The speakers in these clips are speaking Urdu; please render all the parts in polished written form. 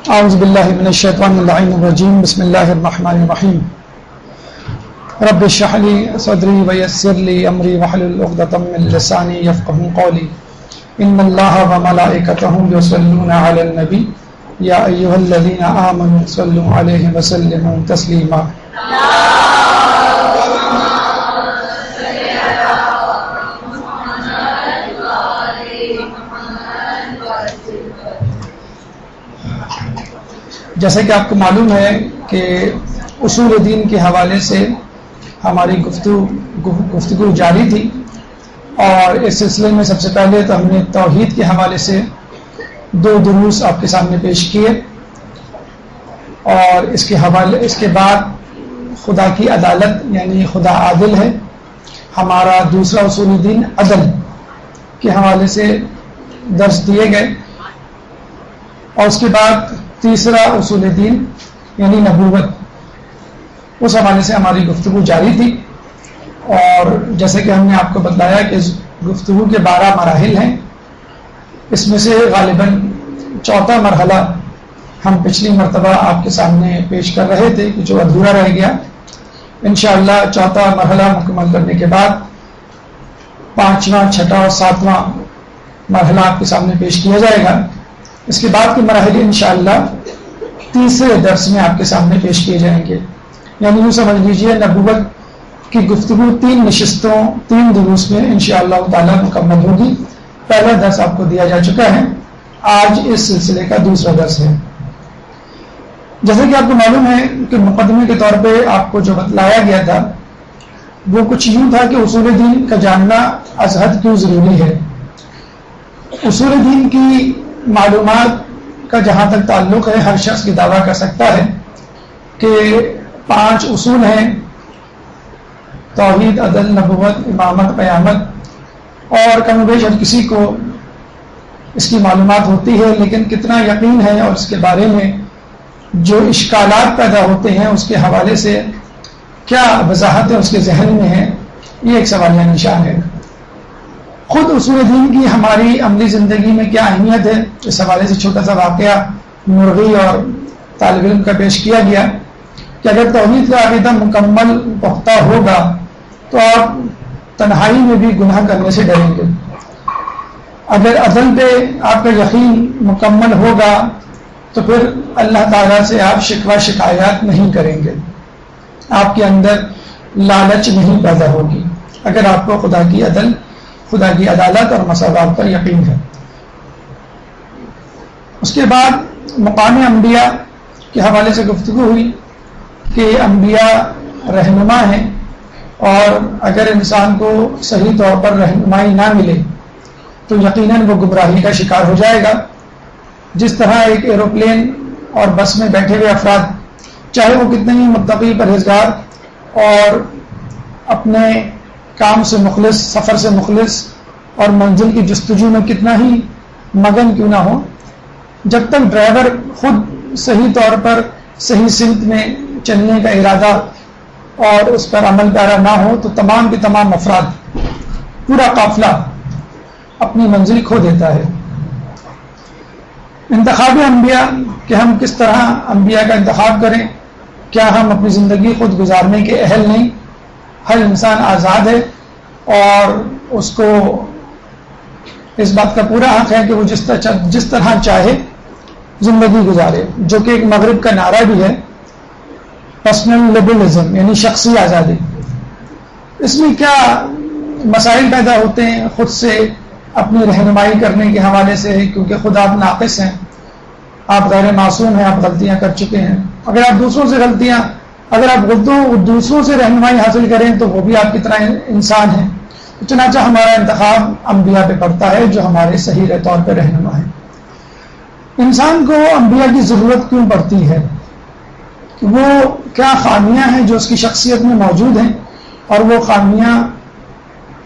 اعوذ باللہ من الشیطان اللعین الرجیم بسم اللہ الرحمن الرحیم رب اشرح لی صدری ویسر لی امری واحلل عقدۃ من لسانی یفقهوا قولی ان اللہ وملائکتہ یصلون علی النبی یا ایھا الذین آمنوا صلوا علیہ وسلموا تسلیما. جیسا کہ آپ کو معلوم ہے کہ اصول دین کے حوالے سے ہماری گفتگو جاری تھی، اور اس سلسلے میں سب سے پہلے تو ہم نے توحید کے حوالے سے 2 دروس آپ کے سامنے پیش کیے، اور اس کے بعد خدا کی عدالت یعنی خدا عادل ہے، ہمارا دوسرا اصول دین عدل کے حوالے سے درس دیے گئے، اور اس کے بعد تیسرا اصول دین یعنی نبوت، اس حوالے سے ہماری گفتگو جاری تھی. اور جیسے کہ ہم نے آپ کو بتلایا کہ گفتگو کے 12 مراحل ہیں، اس میں سے غالباً 4تھا مرحلہ ہم پچھلی مرتبہ آپ کے سامنے پیش کر رہے تھے کہ جو ادھورا رہ گیا. انشاءاللہ 4تھا مرحلہ مکمل کرنے کے بعد 5واں، 6واں اور 7واں مرحلہ آپ کے سامنے پیش کیا جائے گا. اس کے بعد کے مراحل انشاءاللہ تیسرے درس میں آپ کے سامنے پیش کیے جائیں گے. یعنی یوں سمجھ لیجئے نبوت کی گفتگو 3 نشستوں 3 دروس میں انشاءاللہ تعالی مکمل ہوگی. پہلا درس آپ کو دیا جا چکا ہے، آج اس سلسلے کا دوسرا درس ہے. جیسے کہ آپ کو معلوم ہے کہ مقدمے کے طور پہ آپ کو جو بتلایا گیا تھا وہ کچھ یوں تھا کہ اصول دین کا جاننا از حد کیوں ضروری ہے. اصول دین کی معلومات کا جہاں تک تعلق ہے، ہر شخص کی دعویٰ کر سکتا ہے کہ 5 اصول ہیں: توحید، عدل، نبوت، امامت، قیامت، اور کم و بیش ہر کسی کو اس کی معلومات ہوتی ہے، لیکن کتنا یقین ہے اور اس کے بارے میں جو اشکالات پیدا ہوتے ہیں اس کے حوالے سے کیا وضاحت اس کے ذہن میں ہے، یہ ایک سوالیہ نشان ہے. خود اصول دین کی ہماری عملی زندگی میں کیا اہمیت ہے، اس حوالے سے چھوٹا سا واقعہ مرغی اور طالب علم کا پیش کیا گیا کہ اگر توحید کا عقیدہ مکمل پختہ ہوگا تو آپ تنہائی میں بھی گناہ کرنے سے ڈریں گے. اگر عدل پہ آپ کا یقین مکمل ہوگا تو پھر اللہ تعالیٰ سے آپ شکوہ شکایات نہیں کریں گے، آپ کے اندر لالچ نہیں پیدا ہوگی اگر آپ کو خدا کی عدل، خدا کی عدالت اور مساوات پر یقین ہے. اس کے بعد مقام انبیاء کے حوالے سے گفتگو ہوئی کہ انبیاء رہنما ہیں، اور اگر انسان کو صحیح طور پر رہنمائی نہ ملے تو یقیناً وہ گمراہی کا شکار ہو جائے گا. جس طرح ایک ایروپلین اور بس میں بیٹھے ہوئے افراد چاہے وہ کتنے ہی متقی پرہیزگار اور اپنے کام سے مخلص، سفر سے مخلص اور منزل کی جستجو میں کتنا ہی مگن کیوں نہ ہو، جب تک ڈرائیور خود صحیح طور پر صحیح سمت میں چلنے کا ارادہ اور اس پر عمل پیرا نہ ہو تو تمام کے تمام افراد، پورا قافلہ اپنی منزل کھو دیتا ہے. انتخاب انبیاء کہ ہم کس طرح انبیاء کا انتخاب کریں، کیا ہم اپنی زندگی خود گزارنے کے اہل نہیں؟ ہر انسان آزاد ہے اور اس کو اس بات کا پورا حق ہے کہ وہ جس طرح چاہے زندگی گزارے، جو کہ ایک مغرب کا نعرہ بھی ہے، پرسنل لبرلزم یعنی شخصی آزادی. اس میں کیا مسائل پیدا ہوتے ہیں خود سے اپنی رہنمائی کرنے کے حوالے سے، کیونکہ خود آپ ناقص ہیں، آپ غیر معصوم ہیں، آپ غلطیاں کر چکے ہیں. اگر آپ اگر آپ دوسروں سے رہنمائی حاصل کریں تو وہ بھی آپ کی طرح انسان ہیں. چنانچہ ہمارا انتخاب انبیاء پہ پڑتا ہے جو ہمارے صحیح طور پہ رہنما ہے. انسان کو انبیاء کی ضرورت کیوں پڑتی ہے؟ وہ کیا خامیاں ہیں جو اس کی شخصیت میں موجود ہیں، اور وہ خامیاں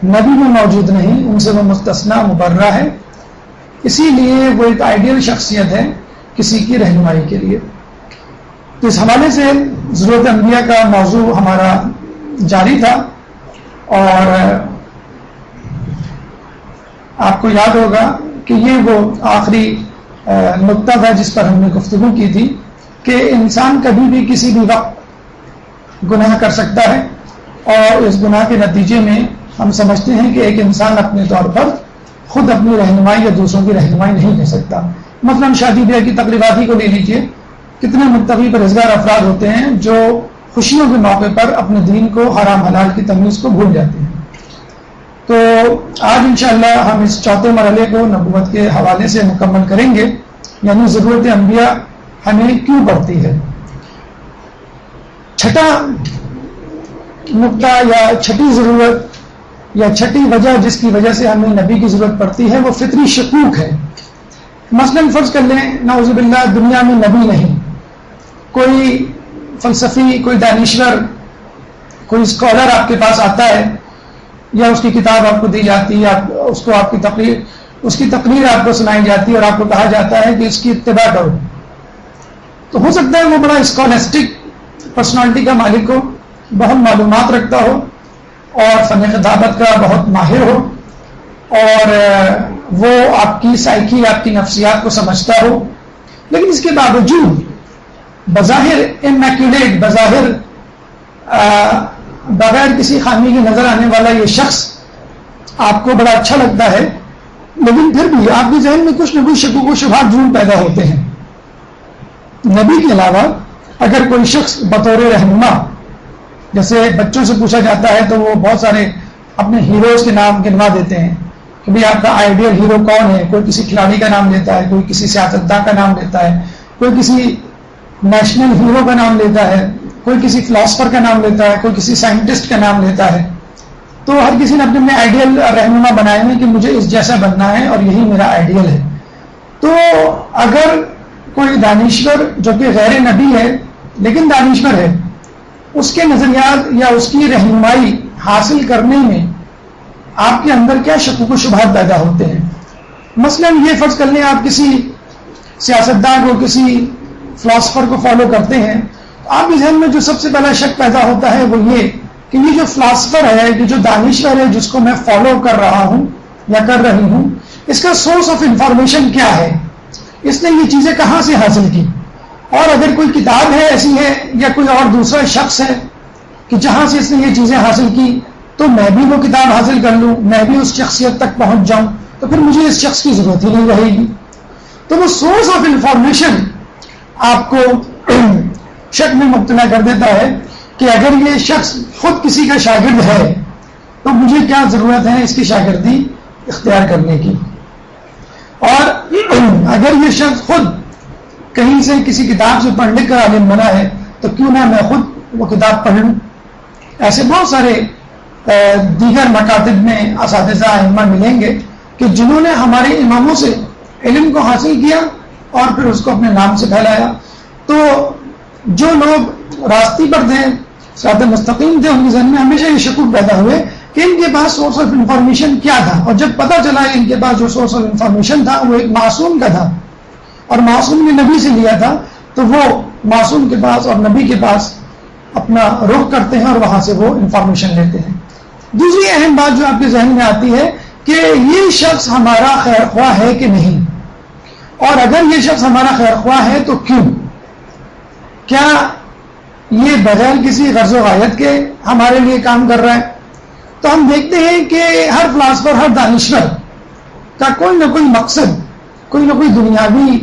نبی میں موجود نہیں، ان سے وہ مستثنیٰ مبرہ ہے. اسی لیے وہ ایک آئیڈیل شخصیت ہے کسی کی رہنمائی کے لیے. تو اس حوالے سے ضرورت انبیاء کا موضوع ہمارا جاری تھا، اور آپ کو یاد ہوگا کہ یہ وہ آخری نقطہ تھا جس پر ہم نے گفتگو کی تھی کہ انسان کبھی بھی کسی بھی وقت گناہ کر سکتا ہے، اور اس گناہ کے نتیجے میں ہم سمجھتے ہیں کہ ایک انسان اپنے طور پر خود اپنی رہنمائی یا دوسروں کی رہنمائی نہیں کر سکتا۔ مثلا شادی بیاہ کی تقریبات ہی کو لے لیجیے، کتنے متقی پرہیزگار افراد ہوتے ہیں جو خوشیوں کے موقع پر اپنے دین کو، حرام حلال کی تمیز کو بھول جاتے ہیں۔ تو آج انشاءاللہ ہم اس چوتھے مرحلے کو نبوت کے حوالے سے مکمل کریں گے، یعنی ضرورت انبیاء ہمیں کیوں پڑتی ہے۔ چھٹا نقطہ یا چھٹی ضرورت یا چھٹی وجہ جس کی وجہ سے ہمیں نبی کی ضرورت پڑتی ہے وہ فطری شکوک ہے۔ مثلا فرض کر لیں نعوذ باللہ دنیا میں نبی نہیں، کوئی فلسفی، کوئی دانشور، کوئی اسکالر آپ کے پاس آتا ہے، یا اس کی کتاب آپ کو دی جاتی ہے، اس کو آپ کی تقریر آپ کو سنائی جاتی ہے اور آپ کو کہا جاتا ہے کہ اس کی اتباع کرو، تو ہو سکتا ہے وہ بڑا اسکالسٹک پرسنالٹی کا مالک ہو، بہت معلومات رکھتا ہو اور فن خطابت کا بہت ماہر ہو، اور وہ آپ کی سائیکی، آپ کی نفسیات کو سمجھتا ہو، لیکن اس کے باوجود بظاہر امیکولیٹ، بظاہر بغیر کسی خامی کے نظر آنے والا یہ شخص آپ کو بڑا اچھا لگتا ہے، لیکن پھر بھی آپ کے ذہن میں کچھ نہ کچھ شکوک و شبہات ضرور پیدا ہوتے ہیں۔ نبی کے علاوہ اگر کوئی شخص بطور رہنما، جیسے بچوں سے پوچھا جاتا ہے تو وہ بہت سارے اپنے ہیروز کے نام گنوا دیتے ہیں کہ بھائی آپ کا آئیڈیل ہیرو کون ہے، کوئی کسی کھلاڑی کا نام لیتا ہے، کوئی کسی سیاستداں کا نام لیتا ہے، کوئی کسی نیشنل ہیرو کا نام لیتا ہے، کوئی کسی فلاسفر کا نام لیتا ہے، کوئی کسی سائنٹسٹ کا نام لیتا ہے۔ تو ہر کسی نے اپنے آئیڈیل رہنما بنائے ہیں کہ مجھے اس جیسا بننا ہے اور یہی میرا آئیڈیل ہے۔ تو اگر کوئی دانشور جو کہ غیر نبی ہے لیکن دانشور ہے، اس کے نظریات یا اس کی رہنمائی حاصل کرنے میں آپ کے اندر کیا شکوک و شبہات پیدا ہوتے ہیں۔ مثلا یہ فرض کر لیں آپ کسی سیاستداں کو، کسی فلاسفر کو فالو کرتے ہیں، تو آپ کے ذہن میں جو سب سے پہلا شک پیدا ہوتا ہے وہ یہ کہ یہ جو فلاسفر ہے، یہ جو دانشور ہے جس کو میں فالو کر رہا ہوں یا کر رہی ہوں، اس کا سورس آف انفارمیشن کیا ہے، اس نے یہ چیزیں کہاں سے حاصل کی، اور اگر کوئی کتاب ہے ایسی ہے یا کوئی اور دوسرا شخص ہے کہ جہاں سے اس نے یہ چیزیں حاصل کی تو میں بھی وہ کتاب حاصل کر لوں، میں بھی اس شخصیت تک پہنچ جاؤں، تو پھر مجھے اس شخص کی ضرورت ہی نہیں رہے گی۔ تو وہ سورس آف انفارمیشن آپ کو شک میں مبتلا کر دیتا ہے کہ اگر یہ شخص خود کسی کا شاگرد ہے تو مجھے کیا ضرورت ہے اس کی شاگردی اختیار کرنے کی، اور اگر یہ شخص خود کہیں سے کسی کتاب سے پڑھ لکھ کر عالم بنا ہے تو کیوں نہ میں خود وہ کتاب پڑھ لوں۔ ایسے بہت سارے دیگر مکاتب میں اساتذہ ائمہ ملیں گے کہ جنہوں نے ہمارے اماموں سے علم کو حاصل کیا اور پھر اس کو اپنے نام سے پھیلایا۔ تو جو لوگ راستے پر تھے، صراط مستقیم تھے، ان کے ذہن میں ہمیشہ یہ شکوک پیدا ہوئے کہ ان کے پاس سورس آف انفارمیشن کیا تھا، اور جب پتہ چلا کہ ان کے پاس جو سورس آف انفارمیشن تھا وہ ایک معصوم کا تھا اور معصوم نے نبی سے لیا تھا، تو وہ معصوم کے پاس اور نبی کے پاس اپنا رخ کرتے ہیں اور وہاں سے وہ انفارمیشن لیتے ہیں۔ دوسری اہم بات جو آپ کے ذہن میں آتی ہے کہ یہ شخص ہمارا خیر خواہ ہے کہ نہیں، اور اگر یہ شخص ہمارا خیر خواہ ہے تو کیوں، کیا یہ بغیر کسی غرض و غایت کے ہمارے لیے کام کر رہا ہے۔ تو ہم دیکھتے ہیں کہ ہر فلاسفر، ہر دانشور کا کوئی نہ کوئی مقصد، کوئی نہ کوئی دنیاوی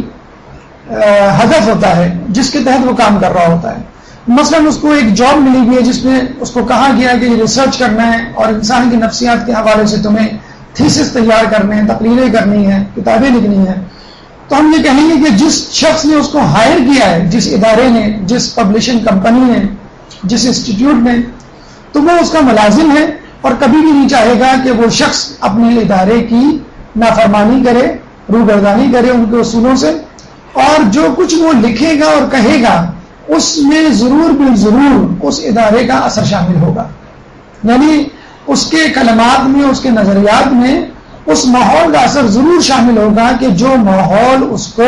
ہدف ہوتا ہے جس کے تحت وہ کام کر رہا ہوتا ہے۔ مثلا اس کو ایک جاب ملی ہوئی ہے جس میں اس کو کہا گیا کہ یہ ریسرچ کرنا ہے اور انسان کی نفسیات کے حوالے سے تمہیں تھیسس تیار کرنے ہیں، تقریریں کرنی ہیں، کتابیں لکھنی ہیں۔ تو ہم یہ کہیں گے کہ جس شخص نے اس کو ہائر کیا ہے، جس ادارے نے، جس پبلشنگ کمپنی نے، جس انسٹیٹیوٹ نے، تو وہ اس کا ملازم ہے اور کبھی بھی نہیں چاہے گا کہ وہ شخص اپنے ادارے کی نافرمانی کرے، روگردانی کرے ان کے اصولوں سے، اور جو کچھ وہ لکھے گا اور کہے گا اس میں ضرور بالضرور اس ادارے کا اثر شامل ہوگا، یعنی اس کے کلمات میں، اس کے نظریات میں اس ماحول کا اثر ضرور شامل ہوگا کہ جو ماحول اس کو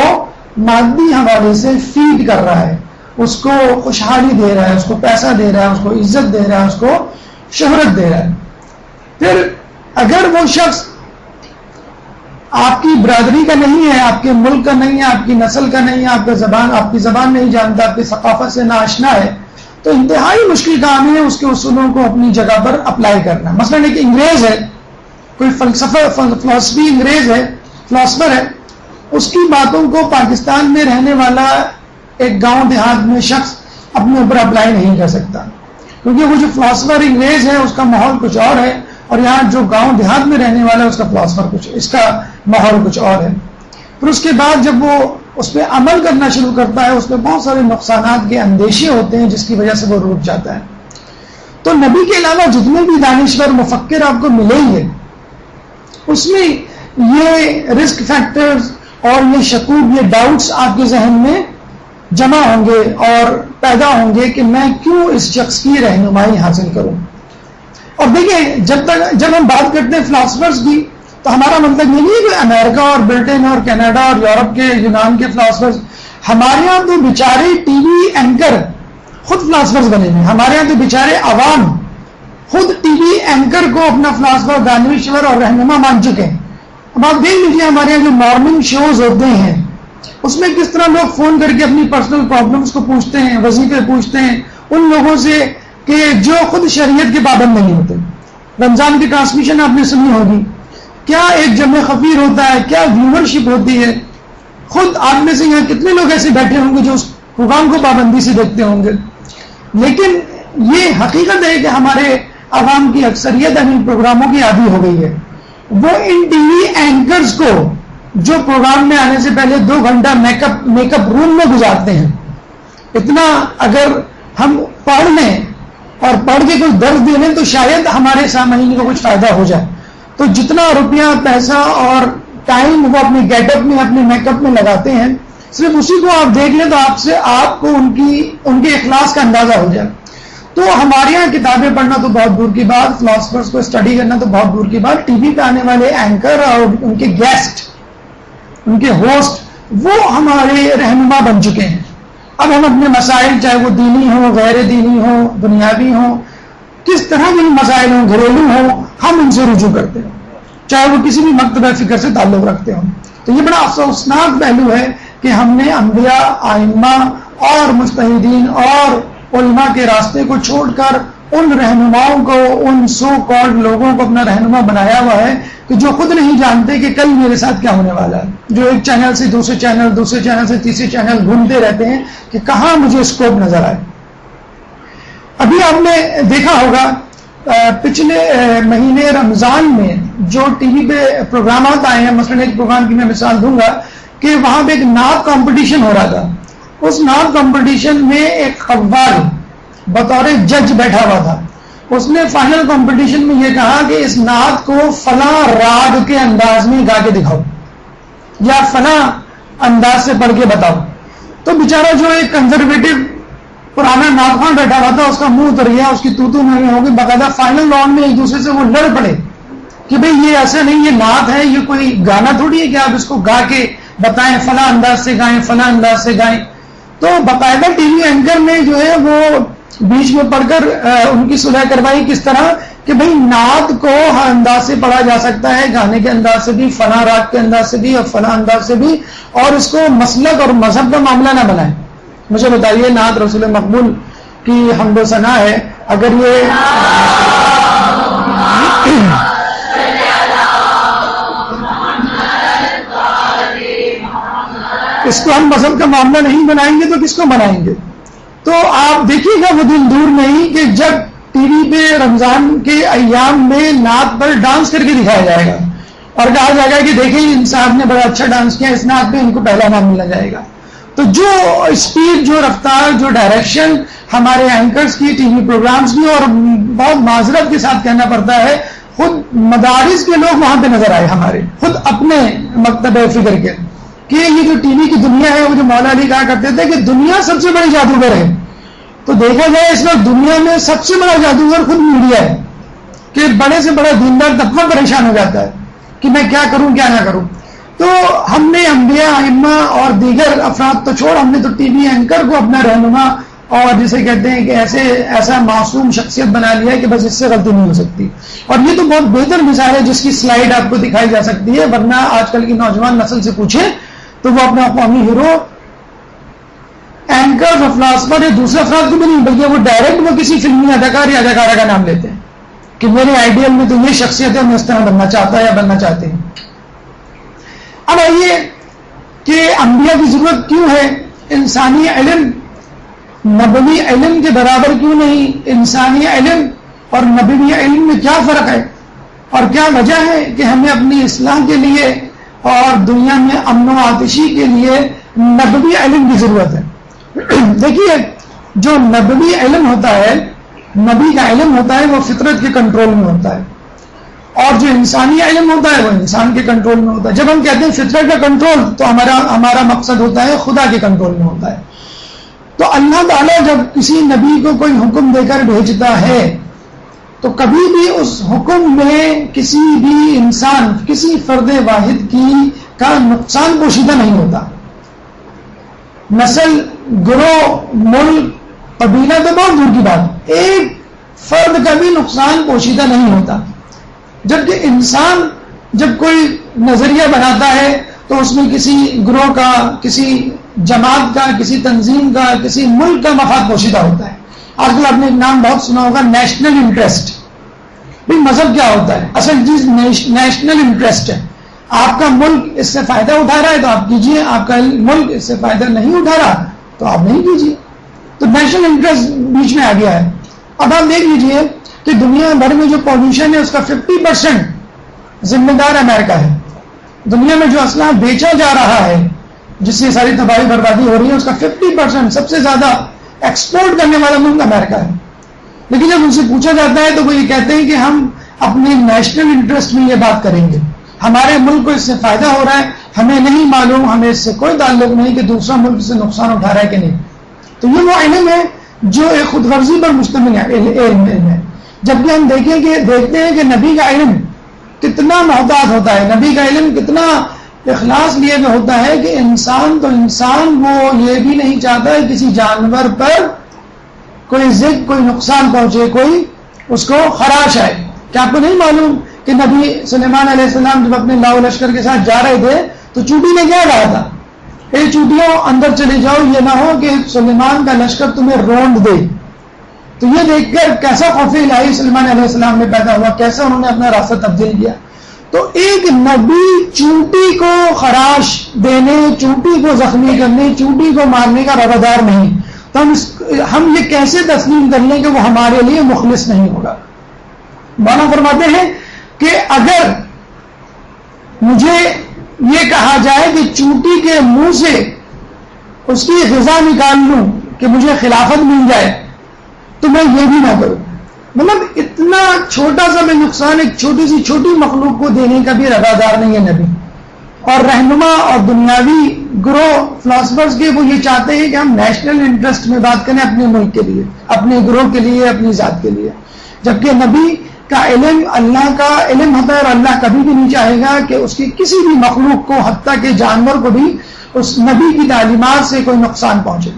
مادی حوالے سے فیڈ کر رہا ہے، اس کو خوشحالی دے رہا ہے، اس کو پیسہ دے رہا ہے، اس کو عزت دے رہا ہے، اس کو شہرت دے رہا ہے۔ پھر اگر وہ شخص آپ کی برادری کا نہیں ہے، آپ کے ملک کا نہیں ہے، آپ کی نسل کا نہیں ہے، آپ کی زبان نہیں جانتا، آپ کی ثقافت سے ناآشنا ہے، تو انتہائی مشکل کام ہے اس کے اصولوں کو اپنی جگہ پر اپلائی کرنا. مثلا ایک انگریز ہے، کوئی فلسفی انگریز ہے، فلاسفر ہے، اس کی باتوں کو پاکستان میں رہنے والا ایک گاؤں دیہات میں شخص اپنے اوپر اپلائی نہیں کر سکتا، کیونکہ وہ جو فلاسفر انگریز ہے اس کا ماحول کچھ اور ہے، اور یہاں جو گاؤں دیہات میں رہنے والا ہے اس کا فلاسفر کچھ، اس کا ماحول کچھ اور ہے. پھر اس کے بعد جب وہ اس پہ عمل کرنا شروع کرتا ہے، اس پہ بہت سارے نقصانات کے اندیشے ہوتے ہیں جس کی وجہ سے وہ روٹ جاتا ہے. تو نبی کے علاوہ جتنے بھی دانشور مفکر آپ کو ملیں گے، اس میں یہ رسک فیکٹرز اور یہ شکوک، یہ ڈاؤٹس آپ کے ذہن میں جمع ہوں گے اور پیدا ہوں گے کہ میں کیوں اس شخص کی رہنمائی حاصل کروں. اور دیکھیں، جب ہم بات کرتے ہیں فلاسفرز کی، تو ہمارا مطلب یہ نہیں ہے کہ امریکہ اور برٹن اور کینیڈا اور یورپ کے، یونان کے فلاسفرز. ہمارے یہاں تو بیچارے ٹی وی اینکر خود فلاسفرز بنے ہوئے ہیں. ہمارے یہاں تو بیچارے عوام خود ٹی وی اینکر کو اپنا فلاسفر، دانشور اور رہنما مان چکے ہیں. اب آپ دیکھ لیجیے ہمارے یہاں جو مارننگ شوز ہوتے ہیں اس میں کس طرح لوگ فون کر کے اپنی پرسنل پرابلمس کو پوچھتے ہیں، وظیفے پوچھتے ہیں ان لوگوں سے کہ جو خود شریعت کے پابند نہیں ہوتے. رمضان کی ٹرانسمیشن آپ نے سنی ہوگی، کیا ایک جمع خفیر ہوتا ہے، کیا ویورشپ ہوتی ہے. خود آپ میں سے یہاں کتنے لوگ ایسے بیٹھے ہوں گے جو اس پروگرام کو پابندی سے دیکھتے ہوں گے. لیکن یہ حقیقت ہے کہ ہمارے عوام کی اکثریت ان پروگراموں کی عادی ہو گئی ہے. وہ ان ٹی وی اینکرز کو جو پروگرام میں آنے سے پہلے 2 گھنٹہ میک اپ روم میں گزارتے ہیں، اتنا اگر ہم پڑھ لیں اور پڑھ کے کچھ درس دے لیں تو شاید ہمارے سامعین کو کچھ فائدہ ہو جائے. تو جتنا روپیہ، پیسہ اور ٹائم وہ اپنے گیٹ اپ میں، اپنے میک اپ میں لگاتے ہیں، صرف اسی کو آپ دیکھ لیں تو آپ کو ان کے اخلاص کا اندازہ ہو جائے. تو ہمارے یہاں کتابیں پڑھنا تو بہت دور کی بات، فلاسفرز کو اسٹڈی کرنا تو بہت دور کی بات، ٹی وی پہ آنے والے اینکر اور ان کے گیسٹ، ان کے ہوسٹ، وہ ہمارے رہنما بن چکے ہیں. اب ہم اپنے مسائل، چاہے وہ دینی ہوں، غیر دینی ہوں، دنیاوی ہوں، کس طرح کے مسائل ہوں، گھریلو ہوں، ہم ان سے رجوع کرتے ہیں، چاہے وہ کسی بھی مکتبہ فکر سے تعلق رکھتے ہوں. تو یہ بڑا افسوسناک پہلو ہے کہ ہم نے انبیاء، ائمہ اور مجتہدین اور علماء کے راستے کو چھوڑ کر ان رہنماؤں کو، ان سو کالڈ لوگوں کو اپنا رہنما بنایا ہوا ہے کہ جو خود نہیں جانتے کہ کل میرے ساتھ کیا ہونے والا ہے، جو ایک چینل سے دوسرے چینل، دوسرے چینل سے تیسرے چینل گھومتے رہتے ہیں کہ کہاں مجھے اسکوپ نظر آئے. ابھی آپ نے دیکھا ہوگا پچھلے مہینے رمضان میں جو ٹی وی پہ پروگرامات آئے ہیں، مثلا ایک پروگرام کی میں مثال دوں گا کہ وہاں پہ ایک نعت کمپٹیشن ہو رہا تھا. اس نعت کمپٹیشن میں ایک قوال بطور جج بیٹھا ہوا تھا. اس نے فائنل کمپٹیشن میں یہ کہا کہ اس نعت کو فلاں راگ کے انداز میں گا کے دکھاؤ یا فلاں انداز سے پڑھ کے بتاؤ. تو بیچارہ جو ایک کنزرویٹو پرانا نعت خوان بیٹھا ہوا تھا، اس کا منہ اتر گیا، اس کی تو میں ہو گئی. باقاعدہ فائنل راؤنڈ میں ایک دوسرے سے وہ لڑ پڑے کہ بھئی یہ ایسا نہیں، یہ نعت ہے، یہ کوئی گانا تھوڑی ہے کہ آپ اس کو گا کے بتائیں، فلاں انداز سے گائیں، فلاں انداز سے گائیں. تو باقاعدہ ٹی وی اینکر نے جو ہے وہ بیچ میں پڑھ کر ان کی صلح کروائی کس طرح کہ بھئی نعت کو ہر انداز سے پڑھا جا سکتا ہے، گانے کے انداز سے بھی، فلاں راگ کے انداز سے بھی اور فلاں انداز سے بھی، اور اس کو مسلک اور مذہب کا معاملہ نہ بنائیں. مجھے بتائیے، نعت رسول مقبول کی حمد و ثنا ہے، اگر یہ اس کو ہم مذہب کا معاملہ نہیں بنائیں گے تو کس کو بنائیں گے؟ تو آپ دیکھیے گا وہ دن دور نہیں کہ جب ٹی وی پہ رمضان کے ایام میں نعت پر ڈانس کر کے دکھایا جائے گا اور کہا جائے گا کہ دیکھیں ان صاحب نے بڑا اچھا ڈانس کیا، اس نعت پہ ان کو پہلا نام ملا جائے گا. تو جو اسپیڈ، جو رفتار، جو ڈائریکشن ہمارے اینکرز کی، ٹی وی پروگرامز کی، اور بہت معذرت کے ساتھ کہنا پڑتا ہے خود مدارس کے لوگ وہاں پہ نظر آئے، ہمارے خود اپنے مکتب فکر کے، کہ یہ جو ٹی وی کی دنیا ہے، وہ جو مولا علی کہا کرتے تھے کہ دنیا سب سے بڑی جادوگر ہے. تو دیکھا جائے اس وقت دنیا میں سب سے بڑا جادوگر خود میڈیا ہے کہ بڑے سے بڑا دیندار طبقہ پریشان ہو جاتا ہے کہ میں کیا کروں کیا نہ کروں. تو ہم نے انبیاء، ائمہ اور دیگر افراد تو چھوڑ، ہم نے تو ٹی وی اینکر کو اپنا رہنما اور جسے کہتے ہیں کہ ایسا معصوم شخصیت بنا لیا ہے کہ بس اس سے غلطی نہیں ہو سکتی. اور یہ تو بہت بہتر مثال ہے جس کی سلائیڈ آپ کو دکھائی جا سکتی ہے، ورنہ آج کل کی نوجوان نسل سے پوچھیں تو وہ اپنا قومی ہیرو اینکر اور فلاسفر یا دوسرے افراد کو بھی نہیں، بلکہ وہ ڈائریکٹ وہ کسی فلمی اداکار یا اداکارہ کا نام لیتے ہیں کہ میرے آئیڈیل میں تو یہ شخصیت ہے، میں اس طرح بننا چاہتا ہے یا بننا چاہتے ہیں. اب آئیے کہ انبیاء کی ضرورت کیوں ہے؟ انسانی علم نبوی علم کے برابر کیوں نہیں؟ انسانی علم اور نبوی علم میں کیا فرق ہے اور کیا وجہ ہے کہ ہمیں اپنی اصلاح کے لیے اور دنیا میں امن و آتشی کے لیے نبوی علم کی ضرورت ہے؟ دیکھیے، جو نبوی علم ہوتا ہے، نبی کا علم ہوتا ہے، وہ فطرت کے کنٹرول میں ہوتا ہے، اور جو انسانی علم ہوتا ہے وہ انسان کے کنٹرول میں ہوتا ہے. جب ہم کہتے ہیں فطرت کا کنٹرول تو ہمارا مقصد ہوتا ہے خدا کے کنٹرول میں ہوتا ہے. تو اللہ تعالیٰ جب کسی نبی کو کوئی حکم دے کر بھیجتا ہے تو کبھی بھی اس حکم میں کسی بھی انسان، کسی فرد واحد کا نقصان پوشیدہ نہیں ہوتا. نسل، گروہ، ملک، قبیلہ تو بہت دور کی بات، ایک فرد کا بھی نقصان پوشیدہ نہیں ہوتا. جبکہ انسان جب کوئی نظریہ بناتا ہے تو اس میں کسی گروہ کا، کسی جماعت کا، کسی تنظیم کا، کسی ملک کا مفاد پوشیدہ ہوتا ہے. آج کل آپ نے ایک نام بہت سنا ہوگا، نیشنل انٹرسٹ. بھائی مذہب کیا ہوتا ہے؟ اصل چیز نیشنل انٹرسٹ ہے. آپ کا ملک اس سے فائدہ اٹھا رہا ہے تو آپ کیجئے، آپ کا ملک اس سے فائدہ نہیں اٹھا رہا تو آپ نہیں کیجئے. تو نیشنل انٹرسٹ بیچ میں آ گیا ہے. اب آپ دیکھ لیجئے کہ دنیا بھر میں جو پالوشن ہے اس کا 50% ذمہ دار امریکہ ہے. دنیا میں جو اسلحہ بیچا جا رہا ہے، جس سے ساری تباہی بربادی ہو رہی ہے، اس کا 50% سب سے زیادہ ایکسپورٹ کرنے والا ملک امریکہ ہے. لیکن جب ان سے پوچھا جاتا ہے تو وہ یہ کہتے ہیں کہ ہم اپنے نیشنل انٹرسٹ میں یہ بات کریں گے، ہمارے ملک کو اس سے فائدہ ہو رہا ہے، ہمیں نہیں معلوم، ہمیں اس سے کوئی تعلق نہیں کہ دوسرا ملک سے نقصان اٹھا رہا ہے کہ نہیں. تو یہ وہ علم ہے جو ایک خود غرضی پر مشتمل علم ہے. جبکہ ہم دیکھتے ہیں کہ نبی کا علم کتنا محتاط ہوتا ہے، نبی کا علم کتنا اخلاص لیے ہوئے ہوتا ہے کہ انسان تو انسان وہ یہ بھی نہیں چاہتا ہے کسی جانور پر کوئی ضد، کوئی نقصان پہنچے، کوئی اس کو خراش آئے. کیا آپ کو نہیں معلوم کہ نبی سلیمان علیہ السلام جب اپنے لاؤ لشکر کے ساتھ جا رہے تھے تو چوٹی نے کیا کہا تھا؟ اے چوٹیوں اندر چلے جاؤ، یہ نہ ہو کہ سلیمان کا لشکر تمہیں رونڈ دے. تو یہ دیکھ کر کیسا خوف الہی سلیمان علیہ السلام میں پیدا ہوا، کیسا انہوں نے اپنا راستہ تبدیل کیا. تو ایک نبی چونٹی کو خراش دینے، چونٹی کو زخمی کرنے، چونٹی کو مارنے کا روادار نہیں. تو ہم یہ کیسے تسلیم کر لیں کہ وہ ہمارے لیے مخلص نہیں ہوگا؟ مولانا فرماتے ہیں کہ اگر مجھے یہ کہا جائے کہ چونٹی کے منہ سے اس کی غذا نکال لوں کہ مجھے خلافت مل جائے تو میں یہ بھی نہ کروں. مطلب اتنا چھوٹا سا میں نقصان ایک چھوٹی سی چھوٹی مخلوق کو دینے کا بھی روادار نہیں ہے نبی. اور رہنما اور دنیاوی گروہ فلاسفرز کے وہ یہ چاہتے ہیں کہ ہم نیشنل انٹرسٹ میں بات کریں اپنے ملک کے لیے، اپنے گروہ کے لیے، اپنی ذات کے لیے. جبکہ نبی کا علم اللہ کا علم ہوتا ہے اور اللہ کبھی بھی نہیں چاہے گا کہ اس کی کسی بھی مخلوق کو، حتیٰ کہ جانور کو بھی، اس نبی کی تعلیمات سے کوئی نقصان پہنچے.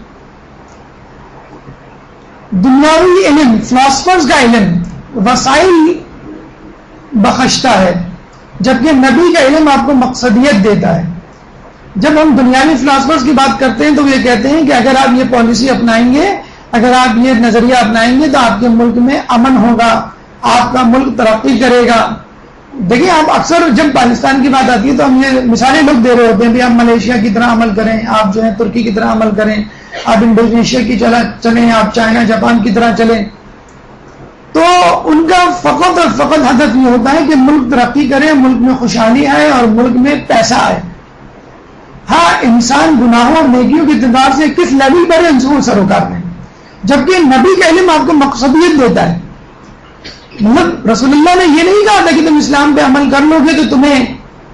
دنیاوی علم، فلاسفرز کا علم وسائل بخشتا ہے، جبکہ نبی کا علم آپ کو مقصدیت دیتا ہے. جب ہم دنیاوی فلاسفرز کی بات کرتے ہیں تو وہ یہ کہتے ہیں کہ اگر آپ یہ پالیسی اپنائیں گے، اگر آپ یہ نظریہ اپنائیں گے تو آپ کے ملک میں امن ہوگا، آپ کا ملک ترقی کرے گا. دیکھیں، آپ اکثر جب پاکستان کی بات آتی ہے تو ہم یہ مثالیں لوگ دے رہے ہوتے ہیں، بھی آپ ملیشیا کی طرح عمل کریں، آپ جو ہے ترکی کی طرح عمل کریں، آپ انڈونیشیا کی چلیں، آپ چائنا جاپان کی طرح چلیں. تو ان کا فقط اور فقط ہدف یہ ہوتا ہے کہ ملک ترقی کرے، ملک میں خوشحالی آئے اور ملک میں پیسہ آئے. ہاں، انسان گناہوں اور نیکیوں کے اعتبار سے کس لیول پر ہے ان سے سروکار میں. جبکہ نبی کا علم آپ کو مقصدیت دیتا ہے. مطلب رسول اللہ نے یہ نہیں کہا تھا کہ تم اسلام پہ عمل کر لو گے تو تمہیں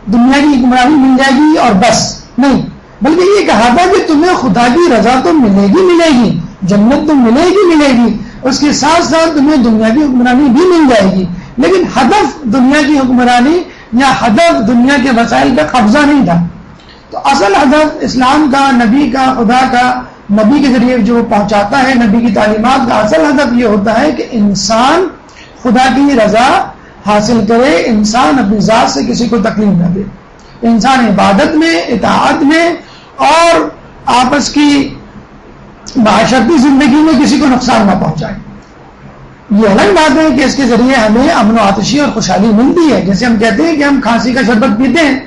دنیا کی حکمرانی مل جائے گی اور بس، نہیں، بلکہ یہ کہا تھا کہ تمہیں خدا کی رضا تو ملے گی، جنت تو ملے گی، اس کے ساتھ ساتھ تمہیں دنیا کی حکمرانی بھی مل جائے گی. لیکن ہدف دنیا کی حکمرانی یا ہدف دنیا کے وسائل کا قبضہ نہیں تھا. تو اصل ہدف اسلام کا، نبی کا، خدا کا نبی کے ذریعے جو پہنچاتا ہے، نبی کی تعلیمات کا اصل ہدف یہ ہوتا ہے کہ انسان خدا کی رضا حاصل کرے، انسان اپنی ذات سے کسی کو تکلیف نہ دے، انسان عبادت میں، اطاعت میں اور آپس کی معاشرتی زندگی میں کسی کو نقصان نہ پہنچائے۔ یہ الگ بات ہے کہ اس کے ذریعے ہمیں امن و آتشی اور خوشحالی ملتی ہے۔ جیسے ہم کہتے ہیں کہ ہم کھانسی کا شربت پیتے ہیں،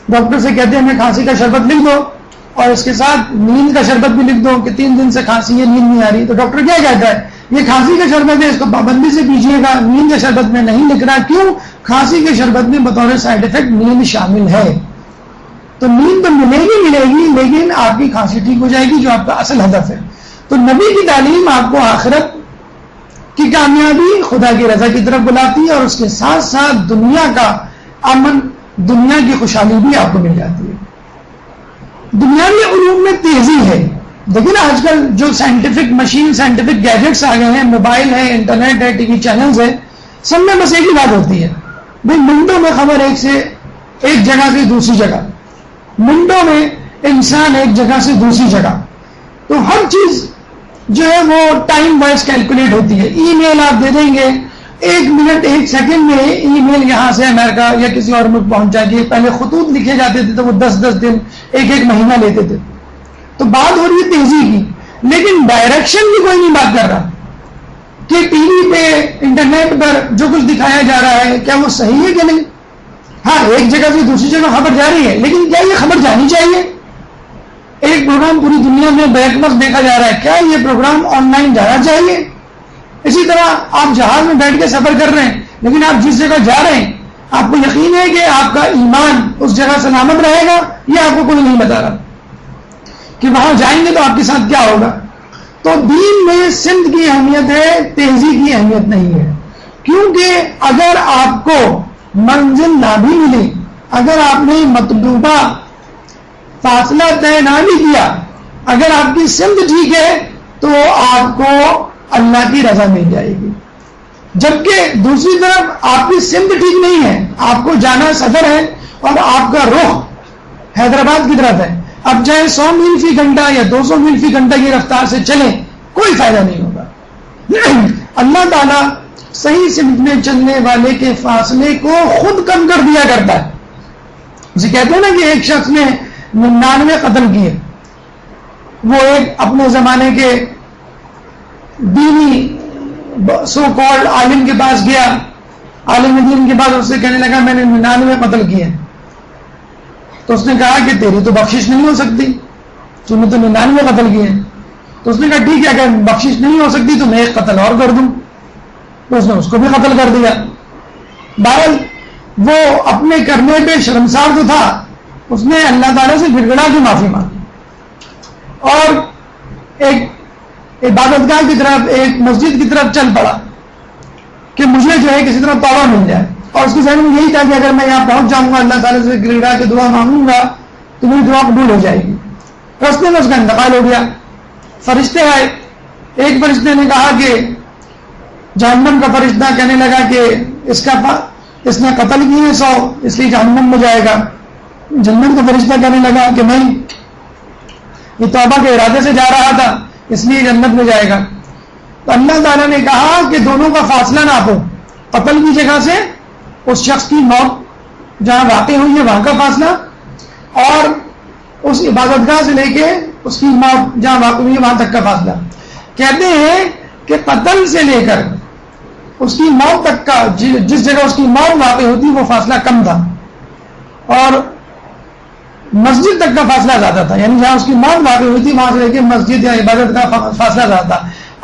ڈاکٹر سے کہتے ہیں ہمیں کھانسی کا شربت لکھ دو اور اس کے ساتھ نیند کا شربت بھی لکھ دو کہ 3 دن سے کھانسی ہے، نیند نہیں آ رہی، تو ڈاکٹر کیا کہتا ہے؟ یہ کھانسی کا شربت ہے، اس کو پابندی سے پیجیے گا، نیند کے شربت میں نہیں لکھ رہا۔ کیوں؟ کھانسی کے شربت میں بطور سائڈ افیکٹ نیند شامل ہے۔ تو نیند تو ملے گی لیکن آپ کی کھانسی ٹھیک ہو جائے گی، جو آپ کا اصل ہدف ہے۔ تو نبی کی تعلیم آپ کو آخرت کی کامیابی، خدا کی رضا کی طرف بلاتی ہے، اور اس کے ساتھ ساتھ دنیا کا امن، دنیا کی خوشحالی بھی آپ کو مل جاتی ہے۔ دنیاوی علوم میں تیزی ہے۔ دیکھیں نا آج کل جو سائنٹیفک مشین، سائنٹیفک گیجٹس آ گئے ہیں، موبائل ہے، انٹرنیٹ ہے، ٹی وی چینلز ہے، سب میں بس ایک ہی بات ہوتی ہے بھائی منٹوں میں خبر ایک جگہ سے دوسری جگہ، منٹوں میں انسان ایک جگہ سے دوسری جگہ، تو ہر چیز جو ہے وہ ٹائم وائز کیلکولیٹ ہوتی ہے۔ ای میل آپ دے دیں گے، 1 منٹ 1 سیکنڈ میں ای میل یہاں سے امریکہ یا کسی اور ملک پہنچ جائے گی۔ پہلے خطوط لکھے جاتے تھے تو وہ 10 دن، 1 مہینہ لیتے تھے۔ تو بات ہو رہی ہے تیزی کی، لیکن ڈائریکشن کی کوئی نہیں بات کر رہا کہ ٹی وی پہ، انٹرنیٹ پر جو کچھ دکھایا جا رہا ہے کیا وہ صحیح ہے کہ نہیں۔ ہاں ایک جگہ سے دوسری جگہ خبر جا رہی ہے، لیکن کیا یہ خبر جانی چاہیے؟ ایک پروگرام پوری دنیا میں بیک وقت دیکھا جا رہا ہے، کیا یہ پروگرام آن لائن جانا چاہیے؟ اسی طرح آپ جہاز میں بیٹھ کے سفر کر رہے ہیں، لیکن آپ جس جگہ جا رہے ہیں آپ کو یقین ہے کہ آپ کا ایمان اس جگہ سلامت رہے گا، یہ آپ کو کوئی نہیں بتا رہا کہ وہاں جائیں گے تو آپ کے ساتھ کیا ہوگا۔ تو دین میں سمت کی اہمیت ہے، تیزی کی اہمیت نہیں ہے، کیونکہ اگر آپ کو منزل نہ بھی ملی، اگر آپ نے مطلوبہ فاصلہ طے نہ بھی کیا، اگر آپ کی سمت ٹھیک ہے تو آپ کو اللہ کی رضا مل جائے گی۔ جبکہ دوسری طرف آپ کی سمت ٹھیک نہیں ہے، آپ کو جانا سفر ہے اور آپ کا رخ حیدرآباد کی طرف ہے، اب چاہے 100 میل فی گھنٹہ یا 200 میل فی گھنٹہ کی رفتار سے چلیں، کوئی فائدہ نہیں ہوگا۔ اللہ تعالیٰ صحیح سمت میں چلنے والے کے فاصلے کو خود کم کر دیا کرتا ہے۔ اسے کہتے ہیں نا کہ ایک شخص نے 99 قتل کیے، وہ ایک اپنے زمانے کے دینی سو کالڈ عالم کے پاس گیا، عالم دین کے بعد اس سے کہنے لگا میں نے 99 قتل کیے، تو اس نے کہا کہ تیری تو بخشش نہیں ہو سکتی، تو نے تو 99 قتل کیے۔ تو اس نے کہا ٹھیک ہے اگر بخشش نہیں ہو سکتی تو میں 1 قتل اور کر دوں، تو اس نے اس کو بھی قتل کر دیا۔ بہرحال وہ اپنے کرنے پہ شرمسار تو تھا، اس نے اللہ تعالیٰ سے گڑ گڑا کے معافی مانگی اور ایک عبادت گاہ کی طرف، ایک مسجد کی طرف چل پڑا کہ مجھے جو ہے کسی طرح توبہ مل جائے، اور اس کے ذہن میں یہی تھا کہ اگر میں یہاں پہنچ جاؤں گا، اللہ تعالیٰ سے گڑ گڑا کے دعا مانگوں گا تو میری دعا قبول ہو جائے گی۔ راستے میں اس کا انتقال ہو گیا۔ فرشتے آئے، ایک فرشتے نے کہا کہ جہنم کا فرشتہ کہنے لگا کہ اس نے قتل کیے 100 اس لیے جہنم میں جائے گا۔ جنت کا فرشتہ کہنے لگا کہ نہیں، یہ توبہ کے ارادے سے جا رہا تھا اس لیے جنت میں جائے گا۔ تو اللہ تعالیٰ نے کہا کہ دونوں کا فاصلہ ناپو، قتل کی جگہ سے اس شخص کی موت جہاں واقع ہوئی ہے وہاں کا فاصلہ، اور اس عبادت گاہ سے لے کے اس کی موت جہاں واقع ہوئی ہے وہاں تک کا فاصلہ۔ کہتے ہیں کہ قتل سے لے کر اس کی موت تک کا، جس جگہ اس کی موت واقع ہوتی وہ فاصلہ کم تھا، اور مسجد تک کا فاصلہ زیادہ تھا، یعنی جہاں اس کی موت واقع ہوئی تھی وہاں سے لے کے مسجد یا عبادت کا فاصلہ زیادہ تھا۔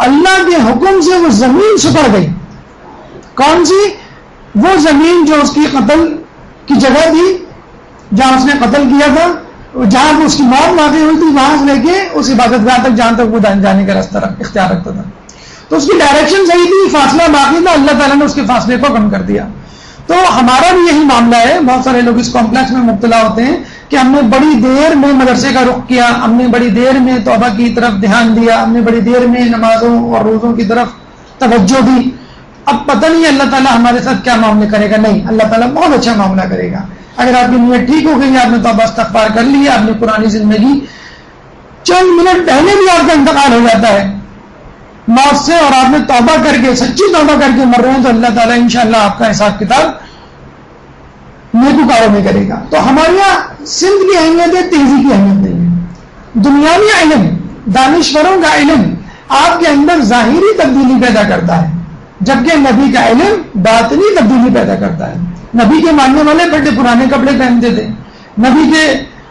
اللہ کے حکم سے وہ زمین سپر گئی۔ کون سی؟ وہ زمین جو اس کی قتل کی جگہ تھی، جہاں اس نے قتل کیا تھا، جہاں اس کی موت واقع ہوئی تھی وہاں سے لے کے اس عبادت گاہ تک جہاں تک وہ جانے کا راستہ اختیار رکھتا تھا، تو اس کی ڈائریکشن صحیح تھی، فاصلہ باقی تھا، اللہ تعالیٰ نے اس کے فاصلے کو کم کر دیا۔ تو ہمارا بھی یہی معاملہ ہے، بہت سارے لوگ اس کمپلیکس میں مبتلا ہوتے ہیں کہ ہم نے بڑی دیر میں مدرسے کا رخ کیا، ہم نے بڑی دیر میں توبہ کی طرف دھیان دیا، ہم نے بڑی دیر میں نمازوں اور روزوں کی طرف توجہ دی، اب پتہ نہیں اللہ تعالیٰ ہمارے ساتھ کیا معاملہ کرے گا۔ نہیں، اللہ تعالیٰ بہت اچھا معاملہ کرے گا۔ اگر آپ کی نیت ٹھیک ہو گئی، آپ نے توبہ استغفار کر لی، آپ نے پرانی زندگی چند منٹ پہلے بھی آپ کا انتقال ہو جاتا ہے موت سے، اور آپ نے توبہ کر کے، سچی توبہ کر کے مر رہے ہیں، تو اللہ تعالیٰ انشاءاللہ آپ کا حساب کتاب نیکوکاروں میں کرے گا۔ تو ہمارے یہاں سمت کی اہمیت ہے، تیزی کی اہمیت نہیں ہے۔ دنیاوی علم، دانشوروں کا علم آپ کے اندر ظاہری تبدیلی پیدا کرتا ہے، جبکہ نبی کا علم باطنی تبدیلی پیدا کرتا ہے۔ نبی کے ماننے والے بڑے پرانے کپڑے پہنتے تھے، نبی کے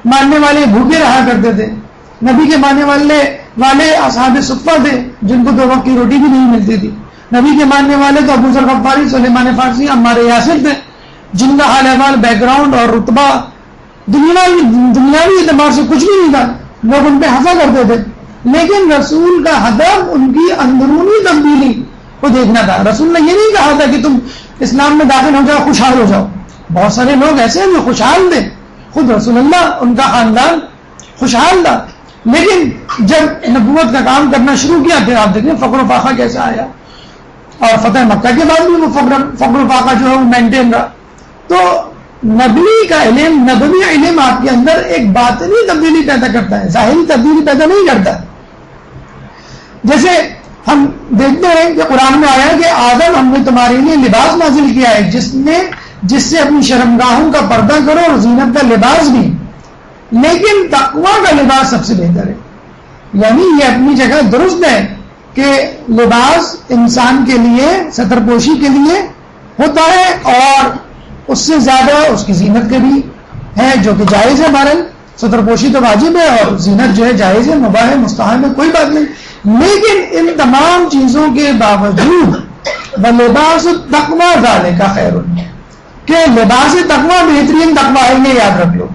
ماننے والے بھوکے رہا کرتے تھے، نبی کے ماننے والے اصحاب صفہ تھے جن کو 2 وقت کی روٹی بھی نہیں ملتی تھی۔ نبی کے ماننے والے تو ابو ذر غفاری، سلیمان فارسی، عمار یاسر تھے، جن کا حال احوال، بیک گراؤنڈ اور رتبہ دنیاوی اعتبار سے کچھ بھی نہیں تھا، لوگ ان پہ ہنسا کرتے تھے، لیکن رسول کا ہدف ان کی اندرونی تبدیلی کو دیکھنا تھا۔ رسول نے یہ نہیں کہا تھا کہ تم اسلام میں داخل ہو جاؤ، خوشحال ہو جاؤ۔ بہت سارے لوگ ایسے ہیں جو خوشحال تھے، خود رسول اللہ، ان کا خاندان خوشحال تھا، لیکن جب نبوت کا کام کرنا شروع کیا، پھر آپ دیکھیں فقر و فاقہ کیسا آیا، اور فتح مکہ کے بعد بھی وہ فقر و فاقہ جو ہے وہ مینٹین رہا۔ تو نبی کا علم، نبوی علم آپ کے اندر ایک باطنی تبدیلی پیدا کرتا ہے، ظاہری تبدیلی پیدا نہیں کرتا۔ جیسے ہم دیکھتے ہیں کہ قرآن میں آیا کہ آدم، ہم نے تمہارے لیے لباس نازل کیا ہے جس سے اپنی شرمگاہوں کا پردہ کرو اور زینت کا لباس بھی، لیکن تقویٰ کا لباس سب سے بہتر ہے۔ یعنی یہ اپنی جگہ درست ہے کہ لباس انسان کے لیے ستر پوشی کے لیے ہوتا ہے، اور اس سے زیادہ اس کی زینت کے بھی ہے، جو کہ جائز ہے۔ بہرحال ستر پوشی تو واجب ہے اور زینت جو ہے جائز ہے، مباح ہے، مستحب ہے، کوئی بات نہیں، لیکن ان تمام چیزوں کے باوجود وَلِبَاسُ التَّقْوَىٰ ذَلِكَ خَيْرٌ، کہ لباس تقویٰ بہترین تقویٰ ہے، یہ یاد رکھ لو۔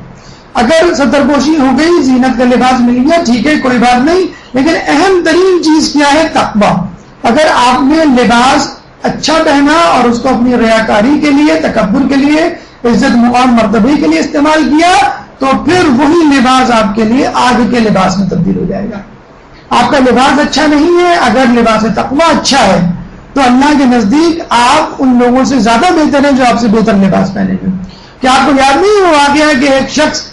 اگر ستر پوشی ہو گئی، زینت کا لباس مل گیا، ٹھیک ہے، کوئی بات نہیں، لیکن اہم ترین چیز کیا ہے؟ تقویٰ۔ اگر آپ نے لباس اچھا پہنا اور اس کو اپنی ریاکاری کے لیے، تکبر کے لیے، عزت مقام مرتبے کے لیے استعمال کیا، تو پھر وہی لباس آپ کے لیے آگ کے لباس میں تبدیل ہو جائے گا۔ آپ کا لباس اچھا نہیں ہے، اگر لباس تقویٰ اچھا ہے تو اللہ کے نزدیک آپ ان لوگوں سے زیادہ بہتر ہیں جو آپ سے بہتر لباس پہنے گے۔ کیا آپ کو یاد نہیں ہوا گیا کہ ایک شخص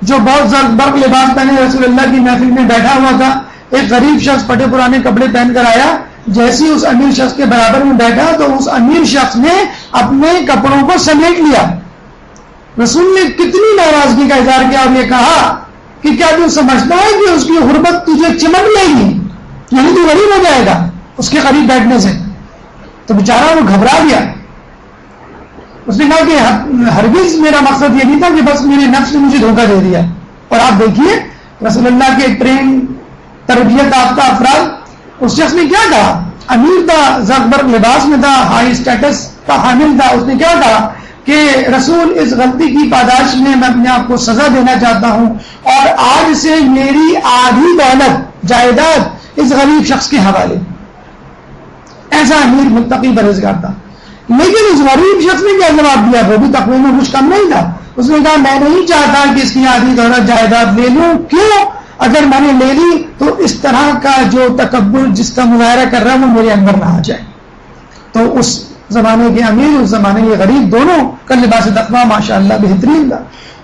جو بہت زرد برق لباس پہنے رسول اللہ کی محفل میں بیٹھا ہوا تھا، ایک غریب شخص پھٹے پرانے کپڑے پہن کر آیا، جیسے اس امیر شخص کے برابر میں بیٹھا تو اس امیر شخص نے اپنے کپڑوں کو سمیٹ لیا۔ رسول نے کتنی ناراضگی کا اظہار کیا اور یہ کہا کہ کیا تو سمجھتا ہے کہ اس کی غربت تجھے چمٹ لے گی، یعنی تو غریب ہو جائے گا اس کے قریب بیٹھنے سے؟ تو بیچارہ وہ گھبرا گیا، اس نے کہا کہ ہرگز میرا مقصد یہ نہیں تھا کہ بس میرے نفس نے مجھے دھوکہ دے دیا۔ اور آپ دیکھیے رسول اللہ کے ٹرین تربیت یافتہ افراد، اس شخص نے کیا کہا؟ امیر تھا، زربر لباس میں تھا، ہائی اسٹیٹس کا حامل تھا، اس نے کیا کہا کہ رسول اس غلطی کی پاداش میں اپنے آپ کو سزا دینا چاہتا ہوں، اور آج سے میری آدھی دولت جائیداد اس غریب شخص کے حوالے۔ ایسا امیر متقی پرہیزگار تھا، لیکن اس غریب شخص نے کیا جواب دیا؟ وہ بھی تقوی میں کچھ کم نہیں تھا، اس نے کہا میں نہیں چاہتا کہ اس کی آدھی دولت جائیداد لے لوں، کیوں؟ اگر میں نے لے لی تو اس طرح کا جو تکبر جس کا مظاہرہ کر رہا ہے وہ میرے اندر نہ آ جائے۔ تو اس زمانے کے امیر، اس زمانے کے غریب، دونوں کا لباس تقویٰ ماشاءاللہ بہترین تھا۔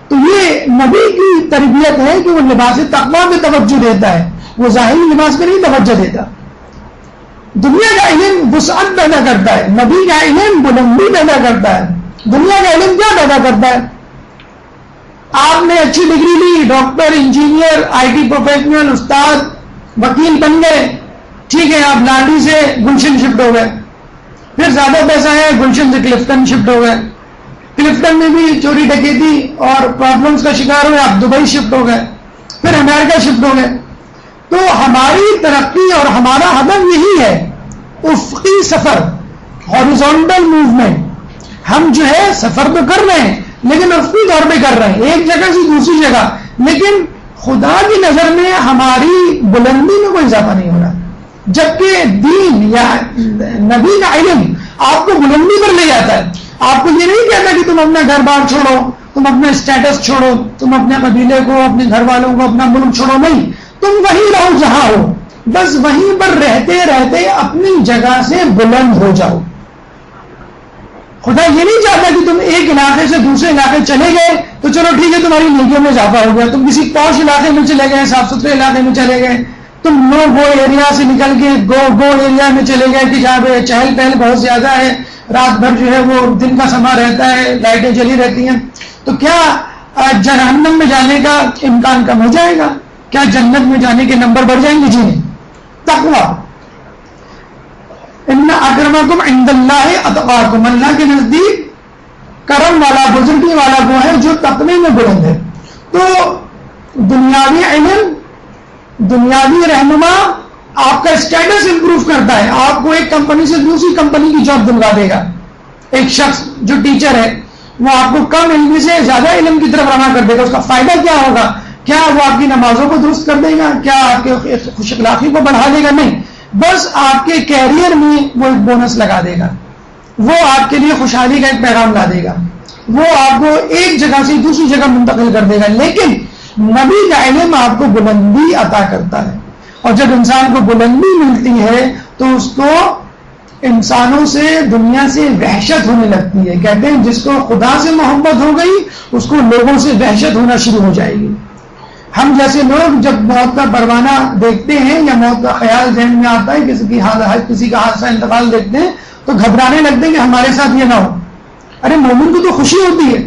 تو یہ نبی کی تربیت ہے کہ وہ لباس تقویٰ میں توجہ دیتا ہے، وہ ظاہری لباس میں نہیں توجہ دیتا۔ دنیا کا علم وسعت پیدا کرتا ہے، نبی کا علم بلندی پیدا کرتا ہے۔ دنیا کا علم کیا پیدا کرتا ہے؟ آپ نے اچھی ڈگری لی، doctor, engineer, I T professional, استاد، وکیل بن گئے، ٹھیک ہے، آپ لانڈی سے گلشن شفٹ ہو گئے، پھر زیادہ پیسہ ہے، گلشن سے کلفٹن شفٹ ہو گئے، کلفٹن میں بھی چوری ڈکیتی اور پرابلمس کا شکار ہوئے، آپ دبئی شفٹ ہو گئے، پھر امریکہ شفٹ ہو گئے۔ تو ہماری ترقی اور ہمارا ہدف یہی ہے، افقی سفر، ہاریزونٹل موومنٹ۔ ہم جو ہے سفر تو کر رہے ہیں لیکن افقی طور پہ کر رہے ہیں، ایک جگہ سے دوسری جگہ، لیکن خدا کی نظر میں ہماری بلندی میں کوئی اضافہ نہیں ہو رہا، جبکہ دین یا نبی کا علم آپ کو بلندی پر لے جاتا ہے۔ آپ کو یہ نہیں کہتا کہ تم اپنا گھر بار چھوڑو، تم اپنا اسٹیٹس چھوڑو، تم اپنے قبیلے کو، اپنے گھر والوں کو، اپنا ملک چھوڑو، نہیں، تم وہیں رہو جہاں ہو، بس وہیں پر رہتے رہتے اپنی جگہ سے بلند ہو جاؤ۔ خدا یہ نہیں چاہتا کہ تم ایک علاقے سے دوسرے علاقے چلے گئے تو چلو ٹھیک ہے تمہاری نیکیوں میں اضافہ ہو گیا، تم کسی پوش علاقے میں چلے گئے، صاف ستھرے علاقے میں چلے گئے، تم نو گو ایریا سے نکل کے گو ایریا میں چلے گئے کہ جہاں پہ چہل پہل بہت زیادہ ہے، رات بھر جو ہے وہ دن کا سما رہتا ہے، لائٹیں جلی رہتی ہیں، تو کیا جہنم میں جانے کا امکان کم ہو جائے گا؟ کیا جنت میں جانے کے نمبر بڑھ جائیں گے؟ جی نہیں۔ تقویٰ، ان اکرمکم عند اللہ اتقاکم، اللہ کے نزدیک کرم والا، بزرگی والا وہ ہے جو تقوی میں بلند ہے۔ تو دنیاوی علم، دنیاوی رہنما آپ کا اسٹیٹس امپروو کرتا ہے، آپ کو ایک کمپنی سے دوسری کمپنی کی جاب دلوا دے گا۔ ایک شخص جو ٹیچر ہے وہ آپ کو کم علم سے زیادہ علم کی طرف روانہ کر دے گا، اس کا فائدہ کیا ہوگا؟ کیا وہ آپ کی نمازوں کو درست کر دے گا؟ کیا آپ کے خوش اخلاقی کو بڑھا دے گا؟ نہیں، بس آپ کے کیریئر میں وہ ایک بونس لگا دے گا، وہ آپ کے لیے خوشحالی کا ایک پیغام لا دے گا، وہ آپ کو ایک جگہ سے دوسری جگہ منتقل کر دے گا۔ لیکن نبی کا علم آپ کو بلندی عطا کرتا ہے، اور جب انسان کو بلندی ملتی ہے تو اس کو انسانوں سے، دنیا سے وحشت ہونے لگتی ہے۔ کہتے ہیں جس کو خدا سے محبت ہو گئی اس کو لوگوں سے وحشت ہونا شروع ہو جائے گی۔ ہم جیسے لوگ جب موت کا پروانہ دیکھتے ہیں یا موت کا خیال ذہن میں آتا ہے، کسی کا حادثہ انتقال دیکھتے ہیں تو گھبرانے لگتے ہیں کہ ہمارے ساتھ یہ نہ ہو۔ ارے مومن کو تو خوشی ہوتی ہے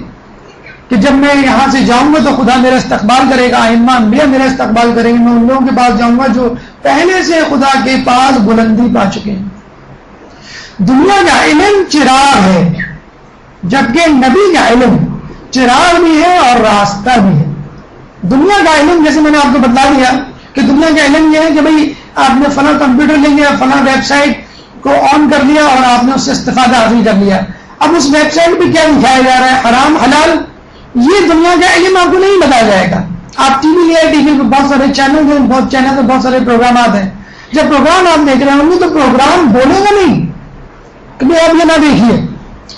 کہ جب میں یہاں سے جاؤں گا تو خدا میرا استقبال کرے گا، ائمہ انبیاء میرا استقبال کریں گے، میں ان لوگوں کے پاس جاؤں گا جو پہلے سے خدا کے پاس بلندی پا چکے ہیں۔ دنیا کا علم چراغ ہے، جبکہ نبی کا علم چراغ بھی ہے اور راستہ بھی ہے۔ دنیا کا علم جیسے میں نے آپ کو بتلا دیا کہ دنیا کا علم یہ ہے کہ بھئی آپ نے فلاں کمپیوٹر لے لیا، فلاں ویب سائٹ کو آن کر لیا اور آپ نے اس سے استفادہ حاصل کر لیا۔ اب اس ویب سائٹ پہ کیا دکھایا جا رہا ہے، حرام حلال، یہ دنیا کا علم آپ کو نہیں بتایا جائے گا۔ آپ ٹی وی لے، ٹی وی پہ بہت سارے چینل ہیں، بہت سارے پروگرامات ہیں۔ جب پروگرام آپ دیکھ رہے ہوں گے تو پروگرام بولے گا نہیں کہ آپ یہ نہ دیکھیے۔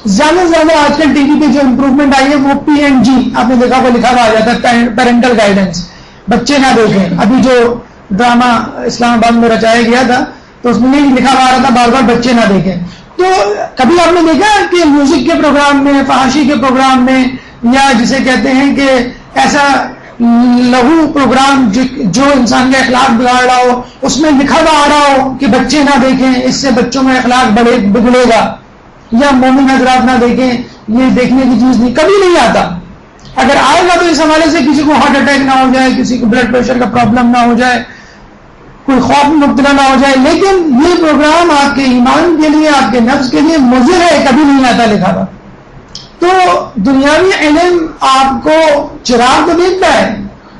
زیادہ سے زیادہ آج کل ٹی وی پہ جو امپروومنٹ آئی ہے وہ PNG، آپ نے دیکھا وہ لکھا ہوا آ جاتا ہے پیرنٹل گائیڈنس، بچے نہ دیکھیں۔ ابھی جو ڈرامہ اسلام آباد میں رچایا گیا تھا تو اس میں یہ لکھا ہوا آ رہا تھا بار بار بچے نہ دیکھیں۔ تو کبھی آپ نے دیکھا کہ میوزک کے پروگرام میں، فحاشی کے پروگرام میں، یا جسے کہتے ہیں کہ ایسا لہو پروگرام جو انسان کا اخلاق بگاڑ رہا ہو، اس میں لکھا ہوا آ رہا ہو کہ بچے نہ دیکھیں، اس سے بچوں میں اخلاق بگڑے گا، یا مومن حضرات نہ دیکھیں، یہ دیکھنے کی چیز نہیں، کبھی نہیں آتا۔ اگر آئے گا تو اس حوالے سے کسی کو ہارٹ اٹیک نہ ہو جائے، کسی کو بلڈ پریشر کا پرابلم نہ ہو جائے، کوئی خوف میں مبتلا نہ ہو جائے۔ لیکن یہ پروگرام آپ کے ایمان کے لیے، آپ کے نفس کے لیے مضر ہے، کبھی نہیں آتا لکھا ہوا۔ تو دنیاوی علم آپ کو چراغ تو دیکھتا ہے،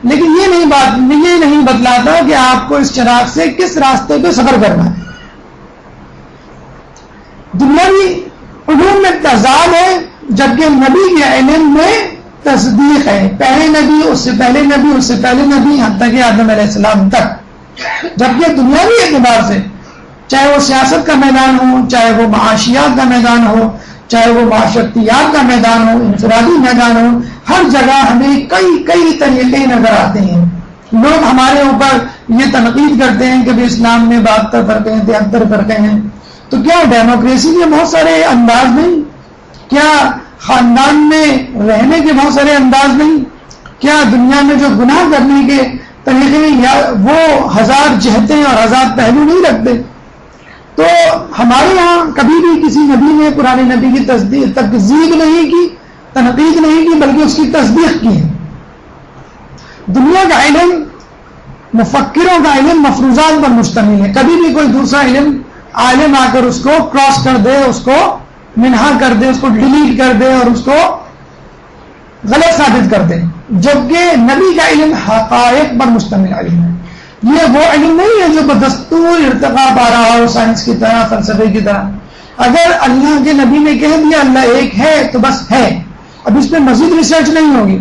لیکن یہ نہیں بتلاتا کہ آپ کو اس چراغ سے کس راستے پہ سفر کرنا ہے۔ دنیاوی علوم میں تضاد ہے، جبکہ نبی کے علم میں تصدیق ہے۔ پہلے نبی، اس سے پہلے نبی، اس سے پہلے نبی، حتیٰ کہ آدم علیہ السلام تک۔ جبکہ دنیاوی اعتبار سے، چاہے وہ سیاست کا میدان ہو، چاہے وہ معاشیات کا میدان ہو، چاہے وہ معاشرتیات کا میدان ہو، انفرادی میدان ہو، ہر جگہ ہمیں کئی طریقے نظر آتے ہیں۔ لوگ ہمارے اوپر یہ تنقید کرتے ہیں کہ اسلام میں 72 فرقے ہیں، 73 فرقے ہیں، تو کیا ڈیموکریسی کے بہت سارے انداز نہیں؟ کیا خاندان میں رہنے کے بہت سارے انداز نہیں؟ کیا دنیا میں جو گناہ کرنے کے طریقے یا وہ 1000 جہتیں اور 1000 پہلو نہیں رکھتے؟ تو ہمارے یہاں کبھی بھی کسی نبی نے پرانے نبی کی تکذیب نہیں کی، تنقید نہیں کی، بلکہ اس کی تصدیق کی ہے۔ دنیا کا علم، مفکروں کا علم مفروضات پر مشتمل ہے۔ کبھی بھی کوئی دوسرا علم عالم آ کر اس کو کراس کر دے، اس کو منہا کر دے، اس کو ڈیلیٹ کر دے اور اس کو غلط ثابت کر دے، جبکہ نبی کا علم حقائق پر مشتمل علم ہے۔ یہ وہ علم نہیں ہے جو بدستور ارتقا پا رہا ہو سائنس کی طرح، فلسفے کی طرح۔ اگر اللہ کے نبی نے کہہ دیا اللہ ایک ہے تو بس ہے، اب اس پہ مزید ریسرچ نہیں ہوگی۔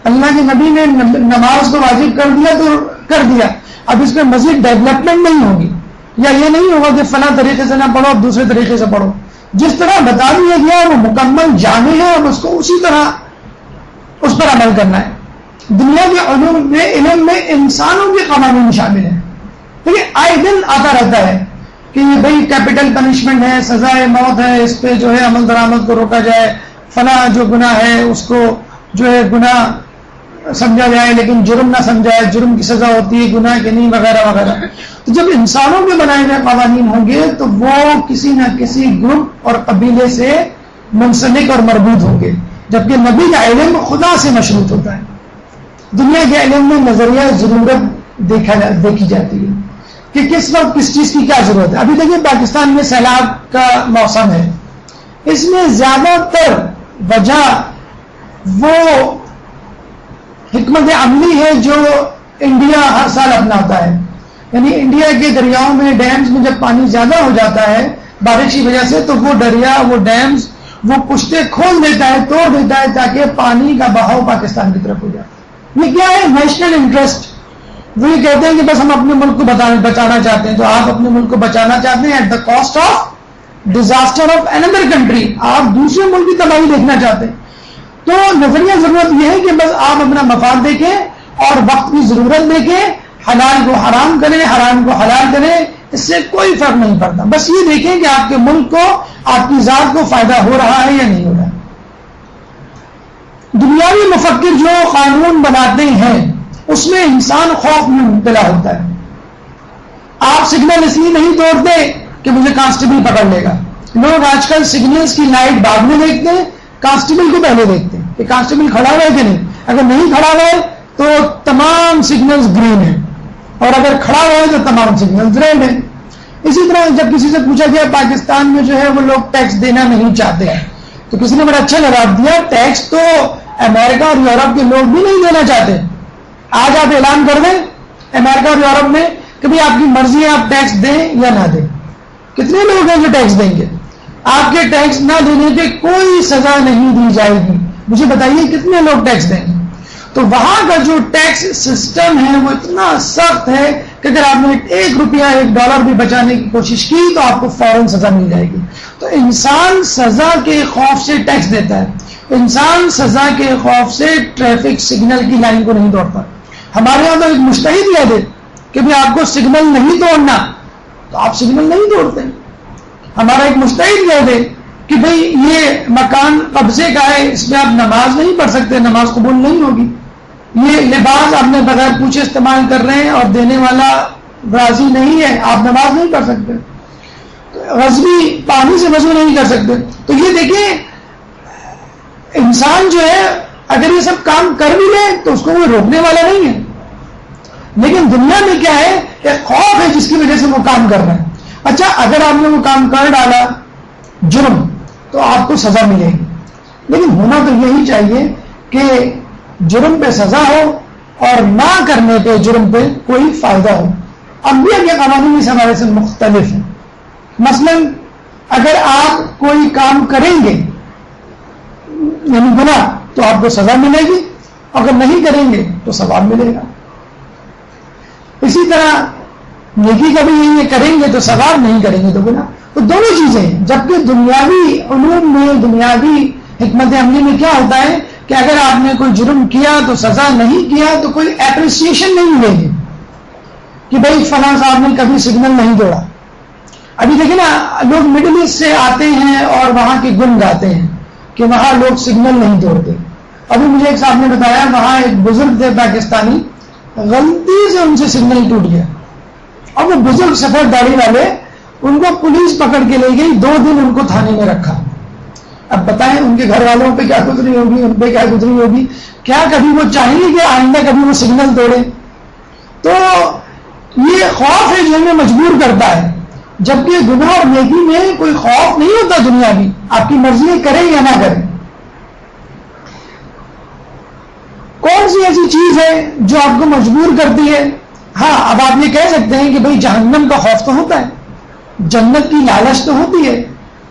اللہ کے نبی نے نماز کو واجب کر دیا تو کر دیا، اب اس پہ مزید ڈیولپمنٹ نہیں ہوگی، یا یہ نہیں ہوگا کہ فلاں طریقے سے نہ پڑھو اب دوسرے طریقے سے پڑھو۔ جس طرح بتا دیا گیا وہ مکمل جامع ہے، اب اس کو اسی طرح اس پر عمل کرنا ہے۔ دنیا کے علوم میں، علم میں انسانوں کے قوانین شامل ہیں، لیکن آئے دن آتا رہتا ہے کہ بھئی کیپٹل پنشمنٹ ہے، سزائے موت ہے، اس پہ جو ہے عمل درآمد کو روکا جائے، فلاں جو گناہ ہے اس کو جو ہے گناہ سمجھا جائے لیکن جرم نہ سمجھائے، جرم کی سزا ہوتی ہے گناہ کی نہیں، وغیرہ وغیرہ. تو جب انسانوں کے بنائے ہوئے قوانین ہوں گے تو وہ کسی نہ کسی گروپ اور قبیلے سے منسلک اور مربوط ہوں گے، جبکہ نبی کا علم خدا سے مشروط ہوتا ہے. دنیا کے علم میں نظریہ ضرورت دیکھی جاتی ہے کہ کس وقت کس چیز کی کیا ضرورت ہے. ابھی دیکھیں پاکستان میں سیلاب کا موسم ہے، اس میں زیادہ تر وجہ وہ حکمت عملی ہے جو انڈیا ہر سال اپناتا ہے. یعنی انڈیا کے دریاؤں میں ڈیمز میں جب پانی زیادہ ہو جاتا ہے بارش کی وجہ سے، تو وہ دریا وہ ڈیمز وہ پشتے کھول دیتا ہے، توڑ دیتا ہے تاکہ پانی کا بہاؤ پاکستان کی طرف ہو جائے. یہ کیا ہے؟ National interest. وہ یہ کہتے ہیں کہ بس ہم اپنے ملک کو بچانا چاہتے ہیں. تو آپ اپنے ملک کو بچانا چاہتے ہیں at the cost of disaster of another country. آپ دوسرے ملک کی تباہی دیکھنا چاہتے ہیں. تو نظریہ ضرورت یہ ہے کہ بس آپ اپنا مفاد دیکھیں اور وقت کی ضرورت دیکھیں، حلال کو حرام کریں، حرام کو حلال کریں، اس سے کوئی فرق نہیں پڑتا. بس یہ دیکھیں کہ آپ کے ملک کو، آپ کی ذات کو فائدہ ہو رہا ہے یا نہیں ہو رہا ہے. دنیاوی مفکر جو قانون بناتے ہیں اس میں انسان خوف میں مبتلا ہوتا ہے. آپ سگنل اس لیے نہیں توڑتے کہ مجھے کانسٹیبل پکڑ لے گا. لوگ آج کل سگنلز کی لائٹ بعد میں دیکھتے ہیں، کانسٹیبل کو پہلے دیکھتے ہیں کہ کانسٹیبل کھڑا ہوا ہے کہ نہیں. اگر نہیں کھڑا ہوا ہے تو تمام سگنلز گرین ہیں، اور اگر کھڑا ہوا ہے تو تمام سگنلز ریڈ ہیں. اسی طرح جب کسی سے پوچھا گیا پاکستان میں جو ہے وہ لوگ ٹیکس دینا نہیں چاہتے ہیں، تو کسی نے بڑا اچھا جواب دیا، ٹیکس تو امریکہ اور یورپ کے لوگ بھی نہیں دینا چاہتے. آج آپ اعلان کر دیں امریکہ اور یورپ میں کہ بھائی آپ کی مرضی ہے آپ ٹیکس دیں یا نہ دیں. کتنے لوگ ہیں جو ٹیکس دیں گے؟ آپ کے ٹیکس نہ دینے پہ کوئی سزا نہیں دی جائے گی. مجھے بتائیے کتنے لوگ ٹیکس دیں گے؟ تو وہاں کا جو ٹیکس سسٹم ہے وہ اتنا سخت ہے کہ اگر آپ نے $1 $1 بھی بچانے کی کوشش کی تو آپ کو فوراً سزا مل جائے گی. تو انسان سزا کے خوف سے ٹیکس دیتا ہے، انسان سزا کے خوف سے ٹریفک سگنل کی لائن کو نہیں توڑتا. ہمارے یہاں تو ایک مشتہد کہہ دے کہ بھی آپ کو سگنل نہیں توڑنا تو آپ سگنل نہیں توڑتے. ہمارا ایک مشتہد کہہ دے کہ بھئی یہ مکان قبضے کا ہے، اس میں آپ نماز نہیں پڑھ سکتے، نماز قبول نہیں ہوگی. یہ لباس آپ نے بغیر پوچھے استعمال کر رہے ہیں اور دینے والا راضی نہیں ہے، آپ نماز نہیں پڑھ سکتے. غصبی پانی سے وضو نہیں کر سکتے. تو یہ دیکھیں انسان جو ہے اگر یہ سب کام کر بھی لے تو اس کو کوئی روکنے والا نہیں ہے. لیکن دنیا میں کیا ہے کہ خوف ہے جس کی وجہ سے وہ کام کر رہے ہیں. اچھا اگر آپ نے وہ کام کر ڈالا جرم تو آپ کو سزا ملے گی، لیکن ہونا تو یہی چاہیے کہ جرم پہ سزا ہو اور نہ کرنے پہ جرم پہ کوئی فائدہ ہو. انبیاء کے قوانین اس حوالے سے مختلف ہیں. مثلا اگر آپ کوئی کام کریں گے یعنی گناہ تو آپ کو سزا ملے گی، اگر نہیں کریں گے تو ثواب ملے گا. اسی طرح نیکی کا بھی یہی ہے، کریں گے تو ثواب، نہیں کریں گے تو گناہ. تو دونوں چیزیں ہیں. جبکہ دنیاوی علوم میں، دنیاوی حکمت عملی میں کیا ہوتا ہے کہ اگر آپ نے کوئی جرم کیا تو سزا نہیں کیا تو کوئی اپریسیشن نہیں ملے گی کہ بھائی فلاں صاحب نے کبھی سگنل نہیں توڑا. ابھی دیکھیں نا لوگ مڈل ایسٹ سے آتے ہیں اور وہاں کے گن گاتے ہیں کہ وہاں لوگ سگنل نہیں توڑتے. ابھی مجھے ایک صاحب نے بتایا وہاں ایک بزرگ تھے پاکستانی، غلطی سے ان سے سگنل ٹوٹ گیا اور وہ بزرگ سفید داڑھی والے، ان کو پولیس پکڑ کے لے گئی، 2 دن ان کو تھانے میں رکھا. اب بتائیں ان کے گھر والوں پہ کیا گزری ہوگی، ان پہ کیا گزری ہوگی. کیا کبھی وہ چاہیں گے کہ آئندہ کبھی وہ سگنل توڑے؟ تو یہ خوف ہے جو ہمیں مجبور کرتا ہے. جبکہ گناہ اور نیکی میں کوئی خوف نہیں ہوتا دنیاوی، آپ کی مرضی کریں یا نہ کریں. کون سی ایسی چیز ہے جو آپ کو مجبور کرتی ہے؟ ہاں اب آپ یہ کہہ سکتے ہیں کہ بھئی جہنم کا خوف تو ہوتا ہے، جنت کی لالچ تو ہوتی ہے.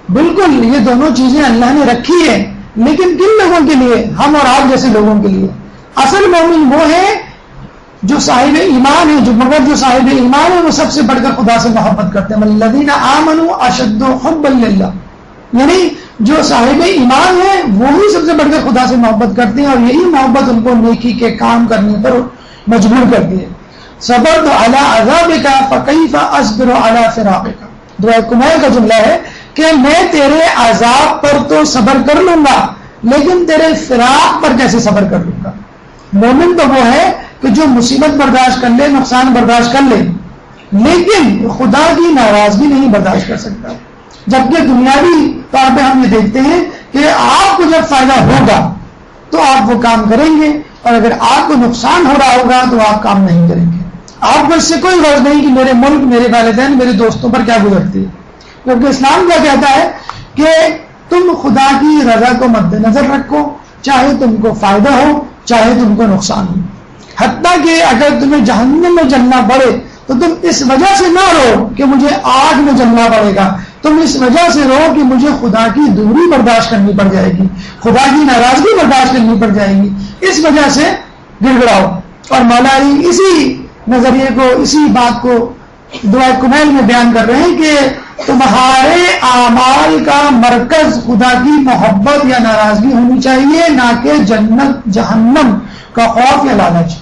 بالکل یہ دونوں چیزیں اللہ نے رکھی ہے، لیکن کن لوگوں کے لیے؟ ہم اور آپ جیسے لوگوں کے لیے. اصل مومن وہ ہے جو صاحب ایمان ہے، مگر جو صاحب ایمان ہے وہ سب سے بڑھ کر خدا سے محبت کرتے ہیں. الذین آمنوا اشد حبا للہ، یعنی جو صاحب ایمان ہے وہی سب سے بڑھ کر خدا سے محبت کرتے ہیں، اور یہی محبت ان کو نیکی کے کام کرنے پر مجبور کرتی ہے. صبرت علی عذابک فکیف اصبر علی فراقک، دعائے کمیل کا جملہ ہے کہ میں تیرے عذاب پر تو صبر کر لوں گا لیکن تیرے فراق پر کیسے صبر کر لوں گا. مومن تو وہ ہے کہ جو مصیبت برداشت کر لے، نقصان برداشت کر لے، لیکن خدا کی ناراضگی نہیں برداشت کر سکتا. جبکہ دنیاوی طور پہ ہم یہ دیکھتے ہیں کہ آپ کو جب فائدہ ہوگا تو آپ وہ کام کریں گے، اور اگر آپ کو نقصان ہو رہا ہوگا تو آپ کام نہیں کریں گے. آپ کو اس سے کوئی غرض نہیں کہ میرے ملک، میرے والدین، میرے دوستوں پر کیا گزرتی ہے. کیونکہ اسلام کیا کہتا ہے کہ تم خدا کی رضا کو مد نظر رکھو، چاہے تم کو فائدہ ہو چاہے تم کو نقصان ہو. حتیٰ کہ اگر تمہیں جہنم میں جلنا پڑے تو تم اس وجہ سے نہ رو کہ مجھے آگ میں جلنا پڑے گا، تم اس وجہ سے رو کہ مجھے خدا کی دوری برداشت کرنی پڑ جائے گی، خدا کی ناراضگی برداشت کرنی پڑ جائے گی. اس وجہ سے گڑ گڑاؤ. اور مولا علی اسی نظریے کو، اسی بات کو دعائے کمیل میں بیان کر رہے ہیں کہ تمہارے اعمال کا مرکز خدا کی محبت یا ناراضگی ہونی چاہیے، نہ کہ جنت جہنم کا خوف یا لالچ.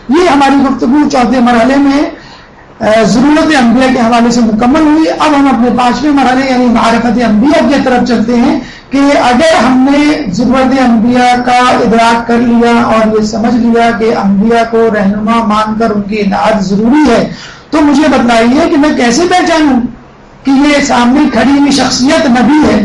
یہ ہماری گفتگو چوتھے مرحلے میں ضرورت انبیاء کے حوالے سے مکمل ہوئی. اب ہم اپنے پانچویں مرحلے یعنی معرفت انبیاء کی طرف چلتے ہیں کہ اگر ہم نے ضرورت انبیاء کا ادراک کر لیا اور یہ سمجھ لیا کہ انبیاء کو رہنما مان کر ان کی اطاعت ضروری ہے، تو مجھے بتائیے کہ میں کیسے پہچانوں کہ یہ سامنے کھڑی ہوئی شخصیت نبی ہے.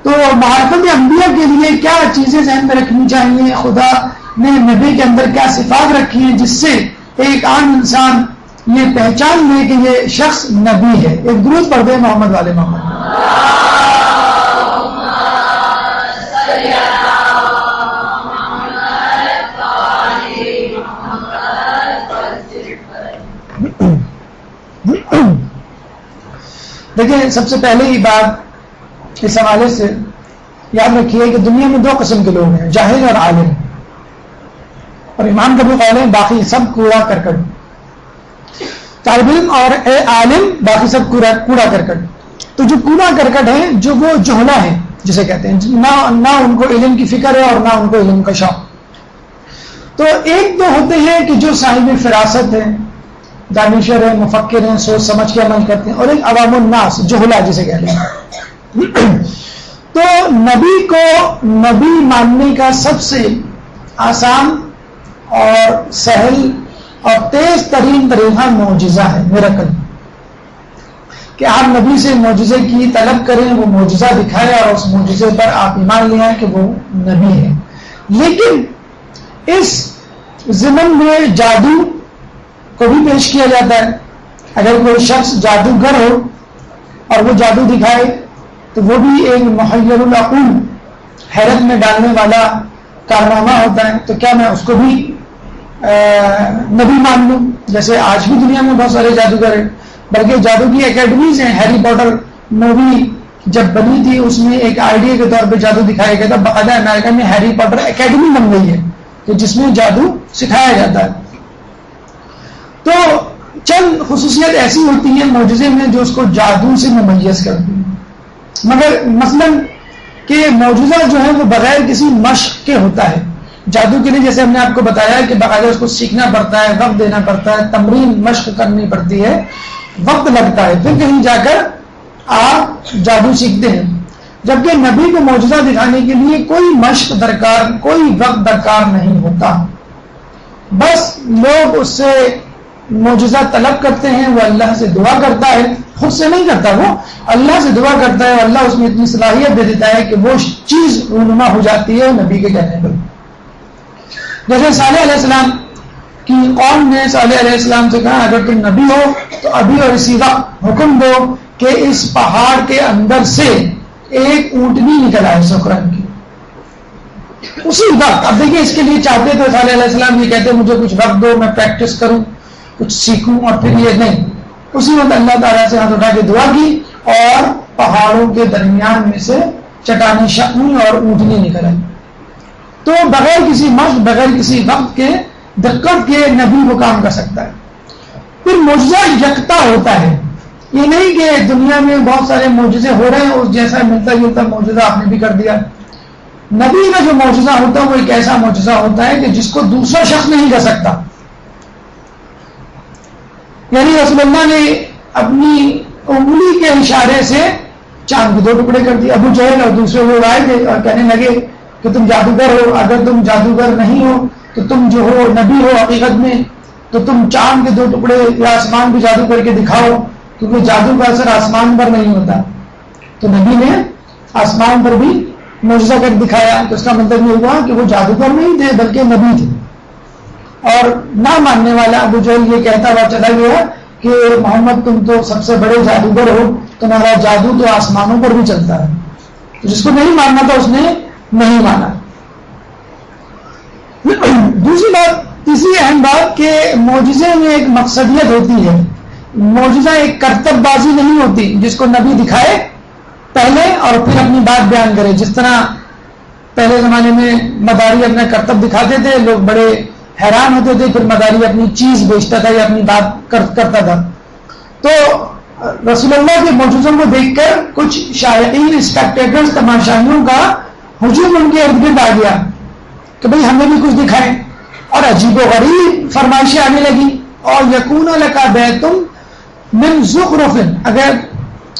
تو معرفت انبیاء کے لیے کیا چیزیں ذہن میں رکھنی چاہیے، خدا نے نبی کے اندر کیا صفات رکھی ہیں جس سے ایک عام انسان یہ پہچان لے کہ یہ شخص نبی ہے. ایک درود پڑھ دیں محمد والے محمد. دیکھیں، سب سے پہلے ہی بات اس حوالے سے یاد رکھیے کہ دنیا میں دو قسم کے لوگ ہیں، جاہل اور عالم. اور امام کا بھی قول ہے باقی سب کوڑا کرکٹ. طالب علم اور عالم باقی سب کوڑا کرکٹ. تو جو کوڑا کرکٹ ہے، جو وہ جہلا ہے جسے کہتے ہیں، نہ ان کو علم کی فکر ہے اور نہ ان کو علم کا شوق. تو ایک تو ہوتے ہیں کہ جو صاحب فراست ہے، دانشور ہیں، مفکر ہیں، سوچ سمجھ کے عمل کرتے ہیں، اور ایک عوام الناس جہلا جسے کہتے ہیں. تو نبی کو نبی ماننے کا سب سے آسان اور سہل اور تیز ترین طریقہ معجزہ ہے، میراکل. کہ آپ نبی سے معجزے کی طلب کریں، وہ معجزہ دکھائے اور اس معجزے پر آپ ایمان لے آئیں کہ وہ نبی ہے. لیکن اس ضمن میں جادو کو بھی پیش کیا جاتا ہے. اگر کوئی شخص جادوگر ہو اور وہ جادو دکھائے تو وہ بھی ایک محیر العقول، حیرت میں ڈالنے والا کارنامہ ہوتا ہے. تو کیا میں اس کو بھی نبی مان لوں؟ جیسے آج بھی دنیا میں بہت سارے جادوگر ہیں، بلکہ جادو کی اکیڈمیز ہیں. ہیری پوٹر مووی جب بنی تھی اس میں ایک آئیڈیا کے طور پہ جادو دکھایا گیا تھا. باقاعدہ امریکہ میں ہیری پوٹر اکیڈمی بن گئی ہے کہ جس میں جادو سکھایا جاتا ہے. تو چند خصوصیت ایسی ہوتی ہیں معجزے میں جو اس کو جادو سے ممیز کرتی ہیں. مگر مثلا کہ معجزہ جو ہے وہ بغیر کسی مشق کے ہوتا ہے. جادو کے لیے جیسے ہم نے آپ کو بتایا ہے کہ باقاعدہ اس کو سیکھنا پڑتا ہے، وقت دینا پڑتا ہے، تمرین مشق کرنی پڑتی ہے، وقت لگتا ہے، پھر کہیں جا کر آپ جادو سیکھتے ہیں. جبکہ نبی کو معجزہ دکھانے کے لیے کوئی مشق درکار، کوئی وقت درکار نہیں ہوتا. بس لوگ اس سے معجزہ طلب کرتے ہیں، وہ اللہ سے دعا کرتا ہے، خود سے نہیں کرتا، وہ اللہ سے دعا کرتا ہے، اللہ اس میں اتنی صلاحیت دے دیتا ہے کہ وہ چیز رونما ہو جاتی ہے نبی کے کہنے پر. جیسے صالح علیہ السلام کی قوم نے صالح علیہ السلام سے کہا اگر تم نبی ہو تو ابھی اور اسی وقت حکم دو کہ اس پہاڑ کے اندر سے ایک اونٹنی نکل آئے سکرن کی. اسی وقت اب دیکھیے اس کے لیے چاہتے تو صالح علیہ السلام یہ کہتے مجھے کچھ وقت دو، میں پریکٹس کروں، کچھ سیکھوں، اور پھر یہ نہیں. اسی وقت اللہ تعالیٰ سے ہاتھ اٹھا کے دعا کی اور پہاڑوں کے درمیان میں سے چٹانیں شق ہوئی اور اونٹنی نکل آئی. تو بغیر کسی مشق، بغیر کسی وقت کے، دقت کے نبی وہ کام کر سکتا ہے. پھر معجزہ یکتا ہوتا ہے. یہ نہیں کہ دنیا میں بہت سارے معجزے ہو رہے ہیں اس جیسا ملتا جلتا معجزہ آپ نے بھی کر دیا. نبی کا جو معجزہ ہوتا ہے وہ ایک ایسا معجزہ ہوتا ہے کہ جس کو دوسرا شخص نہیں کر سکتا. یعنی رسول اللہ نے اپنی انگلی کے اشارے سے چاند کے 2 ٹکڑے کر دیے. ابو جہل اور دوسرے لوگ آئے تھے اور کہنے لگے کہ تم جادوگر ہو, اگر تم جادوگر نہیں ہو تو تم جو ہو نبی ہو حقیقت میں, تو تم چاند کے 2 ٹکڑے یا آسمان پہ جادو کر کے دکھاؤ, کیونکہ جادو کا اثر آسمان پر نہیں ہوتا. تو نبی نے آسمان پر بھی معجزہ کر دکھایا. تو اس کا مطلب یہ ہوا کہ وہ جادوگر نہیں تھے بلکہ نبی تھے. اور نہ ماننے والا ابو جہل یہ کہتا ہوا چلا گیا کہ محمد تم تو سب سے بڑے جادوگر ہو, تمہارا جادو تو آسمانوں پر بھی چلتا ہے. تو جس کو نہیں ماننا تھا اس نے نہیں مانا. دوسری بات, تیسری اہم بات کہ معجزے میں ایک مقصدیت ہوتی ہے. معجزہ ایک کرتب بازی نہیں ہوتی جس کو نبی دکھائے پہلے اور پھر اپنی بات بیان کرے. جس طرح پہلے زمانے میں مداری اپنا کرتب دکھاتے تھے, لوگ بڑے حیران ہوتے تھے, پھر مداری اپنی چیز بیچتا تھا یا اپنی بات کرتا تھا. تو رسول اللہ کے معجزوں کو دیکھ کر کچھ شائقین اسپیکٹیٹرز تماشائیوں کا ہجوم ان کے ارد گرد آ گیا کہ بھئی ہمیں بھی کچھ دکھائیں, اور عجیب و غریب فرمائشیں آنے لگی. اور یکون لک بیت من زخرف, اگر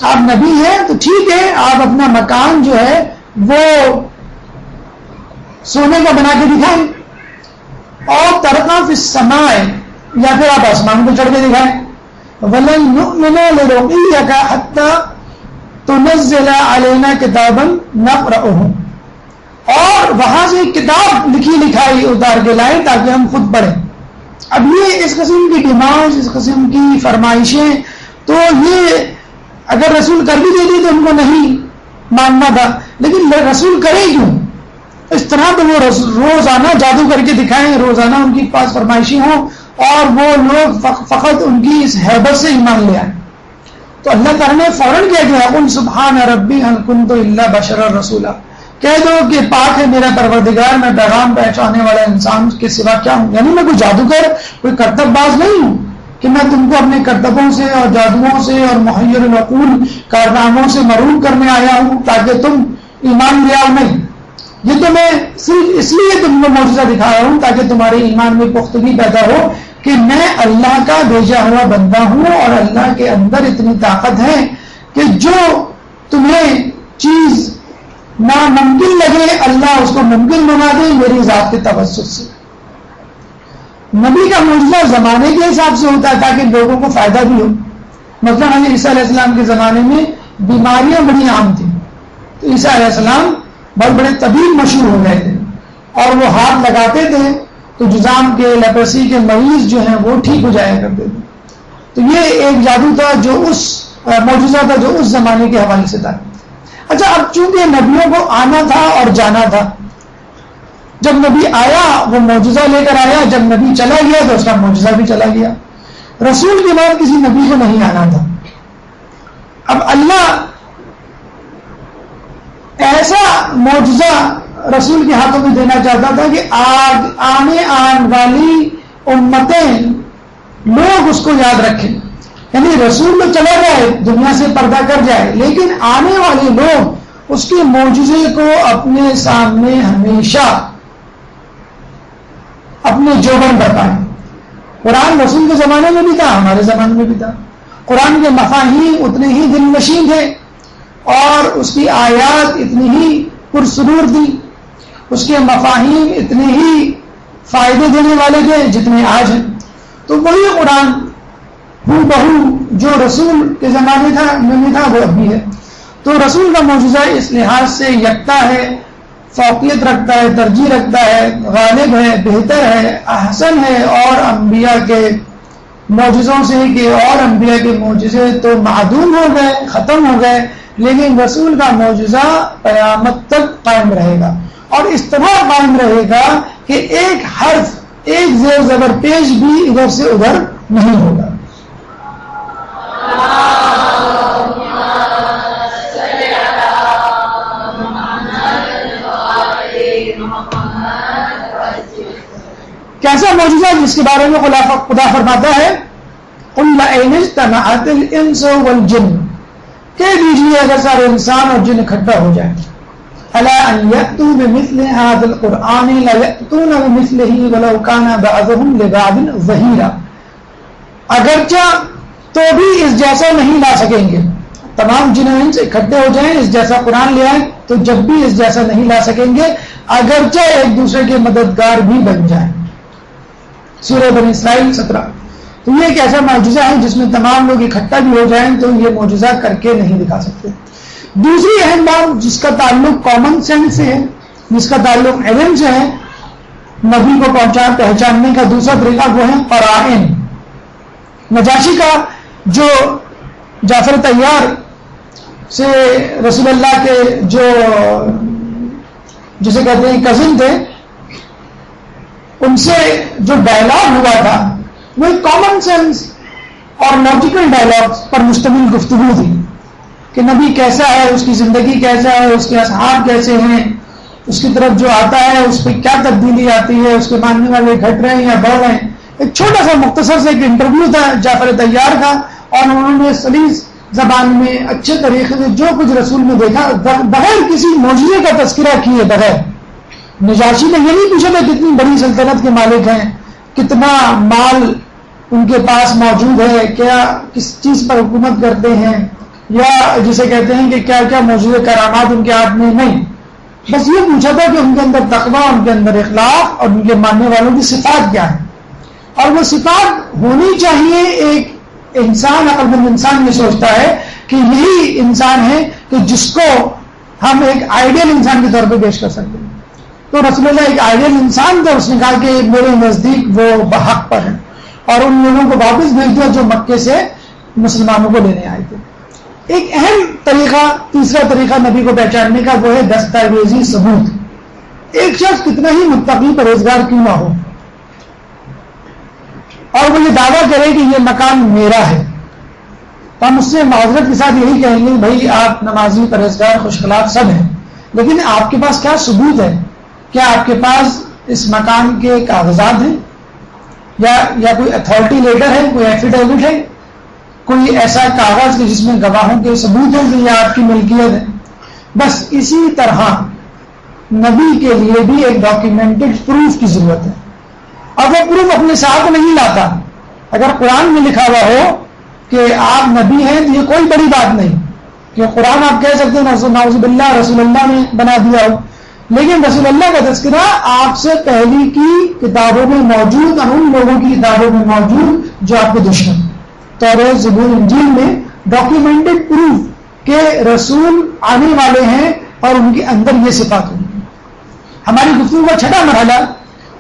آپ نبی ہیں تو ٹھیک ہے, آپ اپنا مکان جو ہے وہ سونے کا بنا کے دکھائیں, اور ترقا فی السماء, یا پھر آپ آسمان کو چڑھ کے دکھائیں. وَلَن نُؤْمِنَ لِرُقِيَّكَ حَتَّى تُنَزِّلَ عَلَيْنَا كِتَابًا نَقْرَؤُهُ, اور وہاں سے ایک کتاب لکھائی اتار کے لائیں تاکہ ہم خود پڑھیں. اب یہ اس قسم کی ڈیمانڈ, اس قسم کی فرمائشیں, تو یہ اگر رسول کر بھی دیتی تو ان کو نہیں ماننا تھا, لیکن رسول کرے کیوں اس طرح؟ تو وہ روزانہ جادو کر کے دکھائیں, روزانہ ان کے پاس فرمائشیں ہوں, اور وہ لوگ فقط ان کی اس حیبت سے ایمان لے آئیں. تو اللہ تعالیٰ نے فوراً کیا کہ قل سبحان ربی هل كنت الا بشرا رسولا, کہہ دو کہ پاک ہے میرا پروردگار, میں پیغام پہنچانے والا انسان کے سوا کیا ہوں. یعنی میں کوئی جادوگر, کوئی کرتب باز نہیں ہوں کہ میں تم کو اپنے کرتبوں سے اور جادوؤں سے اور محیر العقول کارناموں سے محروم کرنے آیا ہوں تاکہ تم ایمان لے آؤ. نہیں, یہ تو میں صرف اس لیے تم کو معجزہ دکھا رہا ہوں تاکہ تمہارے ایمان میں پختگی پیدا ہو کہ میں اللہ کا بھیجا ہوا بندہ ہوں, اور اللہ کے اندر اتنی طاقت ہے کہ جو تمہیں چیز ناممکن لگے اللہ اس کو ممکن بنا دے میری ذات کے توسط سے. نبی کا معجزہ زمانے کے حساب سے ہوتا ہے تاکہ لوگوں کو فائدہ بھی ہو. مثلا حضرت عیسیٰ علیہ السلام کے زمانے میں بیماریاں بڑی عام تھیں, تو عیسیٰ علیہ السلام بہت بڑے طبیب مشہور ہو گئے تھے, اور وہ ہاتھ لگاتے تھے تو جذام کے لیپرسی کے مریض جو ہیں وہ ٹھیک ہو جایا کرتے تھے. تو یہ ایک جادو تھا جو اس معجزہ تھا جو اس زمانے کے حوالے سے تھا. اچھا, اب چونکہ نبیوں کو آنا تھا اور جانا تھا, جب نبی آیا وہ معجزہ لے کر آیا, جب نبی چلا گیا تو اس کا معجزہ بھی چلا گیا. رسول کے بعد کسی نبی کو نہیں آنا تھا. اب اللہ ایسا معجزہ رسول کے ہاتھوں میں دینا چاہتا تھا کہ آنے والی امتیں لوگ اس کو یاد رکھیں. یعنی رسول تو چلا جائے, دنیا سے پردہ کر جائے, لیکن آنے والے لوگ اس کے معجزے کو اپنے سامنے ہمیشہ اپنے جوبن پر پائیں. قرآن رسول کے زمانے میں بھی تھا, ہمارے زمانے میں بھی تھا. قرآن کے مفاہیم اتنے ہی دل نشین تھے, اور اس کی آیات اتنی ہی پرسرور تھی, اس کے مفاہیم اتنے ہی فائدے دینے والے تھے جتنے آج ہیں. تو وہی قرآن بہو جو رسول کے زمانے میں تھا وہ اب بھی ہے. تو رسول کا معجزہ اس لحاظ سے یکتا ہے, فوقیت رکھتا ہے, ترجیح رکھتا ہے, غالب ہے, بہتر ہے, احسن ہے اور انبیاء کے معجزوں سے, کہ اور انبیاء کے معجزے تو معدوم ہو گئے, ختم ہو گئے, لیکن رسول کا معجزہ قیامت تک قائم رہے گا. اور اس طرح قائم رہے گا کہ ایک حرف, ایک زیر زبر پیش بھی ادھر سے ادھر نہیں ہوگا. کیسا معجزہ جس کے بارے میں خدا فرماتا ہے قُلْ لَئِنِ اجْتَمَعَتِ الْإِنسُ وَالْجِنُّ, کہہ دیجیے اگر سارے انسان اور جن اکٹھا ہو جائیں, أَلَا أَنْ يَأْتُوا بِمِثْلِ هَذَا الْقُرْآنِ لَيَأْتُونَ بِمِثْلِهِ وَلَوْ كَانَ بَعْضُهُمْ لِبَعْضٍ ظَهِيرًا, اگرچہ تو بھی اس جیسا نہیں لا سکیں گے. تمام جن سے اکٹھے ہو جائیں اس جیسا قرآن لے آئیں تو جب بھی اس جیسا نہیں لا سکیں گے, اگرچہ ایک دوسرے کے مددگار بھی بن جائیں. سورہ بنی اسرائیل 17. تو یہ ایک ایسا معجزہ ہے جس میں تمام لوگ اکٹھا بھی ہو جائیں تو یہ معجزہ کر کے نہیں دکھا سکتے. دوسری اہم بات جس کا تعلق کامن سینس سے ہے, جس کا تعلق علم سے ہے, نبی کو پہچاننے کا دوسرا طریقہ وہ ہے قرائن. نجاشی کا جو جعفر طیار سے رسول اللہ کے جو جسے کہتے ہیں کزن تھے, ان سے جو ڈائلاگ ہوا تھا وہ ایک کامن سینس اور لاجیکل ڈائلاگ پر مشتمل گفتگو تھی کہ نبی کیسا ہے, اس کی زندگی کیسا ہے, اس کے اصحاب کیسے ہیں, اس کی طرف جو آتا ہے اس پہ کیا تبدیلی آتی ہے, اس کے ماننے والے گھٹ رہے ہیں یا بڑھ رہے ہیں. ایک چھوٹا سا مختصر سے ایک انٹرویو تھا جعفر طیار کا, اور انہوں نے سلیس زبان میں اچھے طریقے سے جو کچھ رسول میں دیکھا بغیر کسی معجزے کا تذکرہ کیے بغیر. نجاشی نے یہ نہیں پوچھا تھا کتنی بڑی سلطنت کے مالک ہیں, کتنا مال ان کے پاس موجود ہے, کیا کس چیز پر حکومت کرتے ہیں, یا جسے کہتے ہیں کہ کیا کیا معجزے کرامات ان کے ہاتھ میں. نہیں, بس یہ پوچھا تھا کہ ان کے اندر تقویٰ, ان کے اندر اخلاق اور ان کے ماننے والوں کی صفات کیا ہے. اور وہ صفات ہونی چاہیے. ایک انسان, عقل مند انسان یہ سوچتا ہے کہ یہی انسان ہے کہ جس کو ہم ایک آئیڈیل انسان کے طور پہ پیش کر سکتے ہیں. تو رسول اللہ ایک آئیڈیل انسان تھا. اس نے کہا کہ میرے نزدیک وہ بحق پر ہیں, اور ان لوگوں کو واپس بھیج دیا جو مکے سے مسلمانوں کو لینے آئے تھے. ایک اہم طریقہ, تیسرا طریقہ نبی کو پہچاننے کا وہ ہے دستاویزی ثبوت. ایک شخص کتنا ہی متقی پرہیزگار کیوں نہ ہو, اور وہ یہ دعویٰ کرے کہ یہ مکان میرا ہے, تو ہم اس سے معذرت کے ساتھ یہی کہیں گے بھائی آپ نمازی, پرہیزگار, خوش اخلاق سب ہیں, لیکن آپ کے پاس کیا ثبوت ہے؟ کیا آپ کے پاس اس مکان کے کاغذات ہیں, یا کوئی اتھارٹی لیٹر ہے, کوئی ایفیڈیوٹ ہے, کوئی ایسا کاغذ جس میں گواہوں کے ثبوت ہوں کہ یہ آپ کی ملکیت ہے؟ بس اسی طرح نبی کے لیے بھی ایک ڈاکیومنٹڈ پروف کی ضرورت ہے, اور وہ پروف اپنے ساتھ نہیں لاتا. اگر قرآن میں لکھا ہوا ہو کہ آپ نبی ہیں تو یہ کوئی بڑی بات نہیں, کہ قرآن آپ کہہ سکتے ہیں نعوذ باللہ رسول اللہ نے بنا دیا ہو, لیکن رسول اللہ کا تذکرہ آپ سے پہلی کی کتابوں میں موجود اور ان لوگوں کی کتابوں میں موجود جو آپ کے دشمن, تورات, زبور, انجیل میں ڈاکیومنٹڈ پروف کہ رسول آنے والے ہیں اور ان کے اندر یہ صفات ہوں. ہماری گفتگو کا چھٹا مرحلہ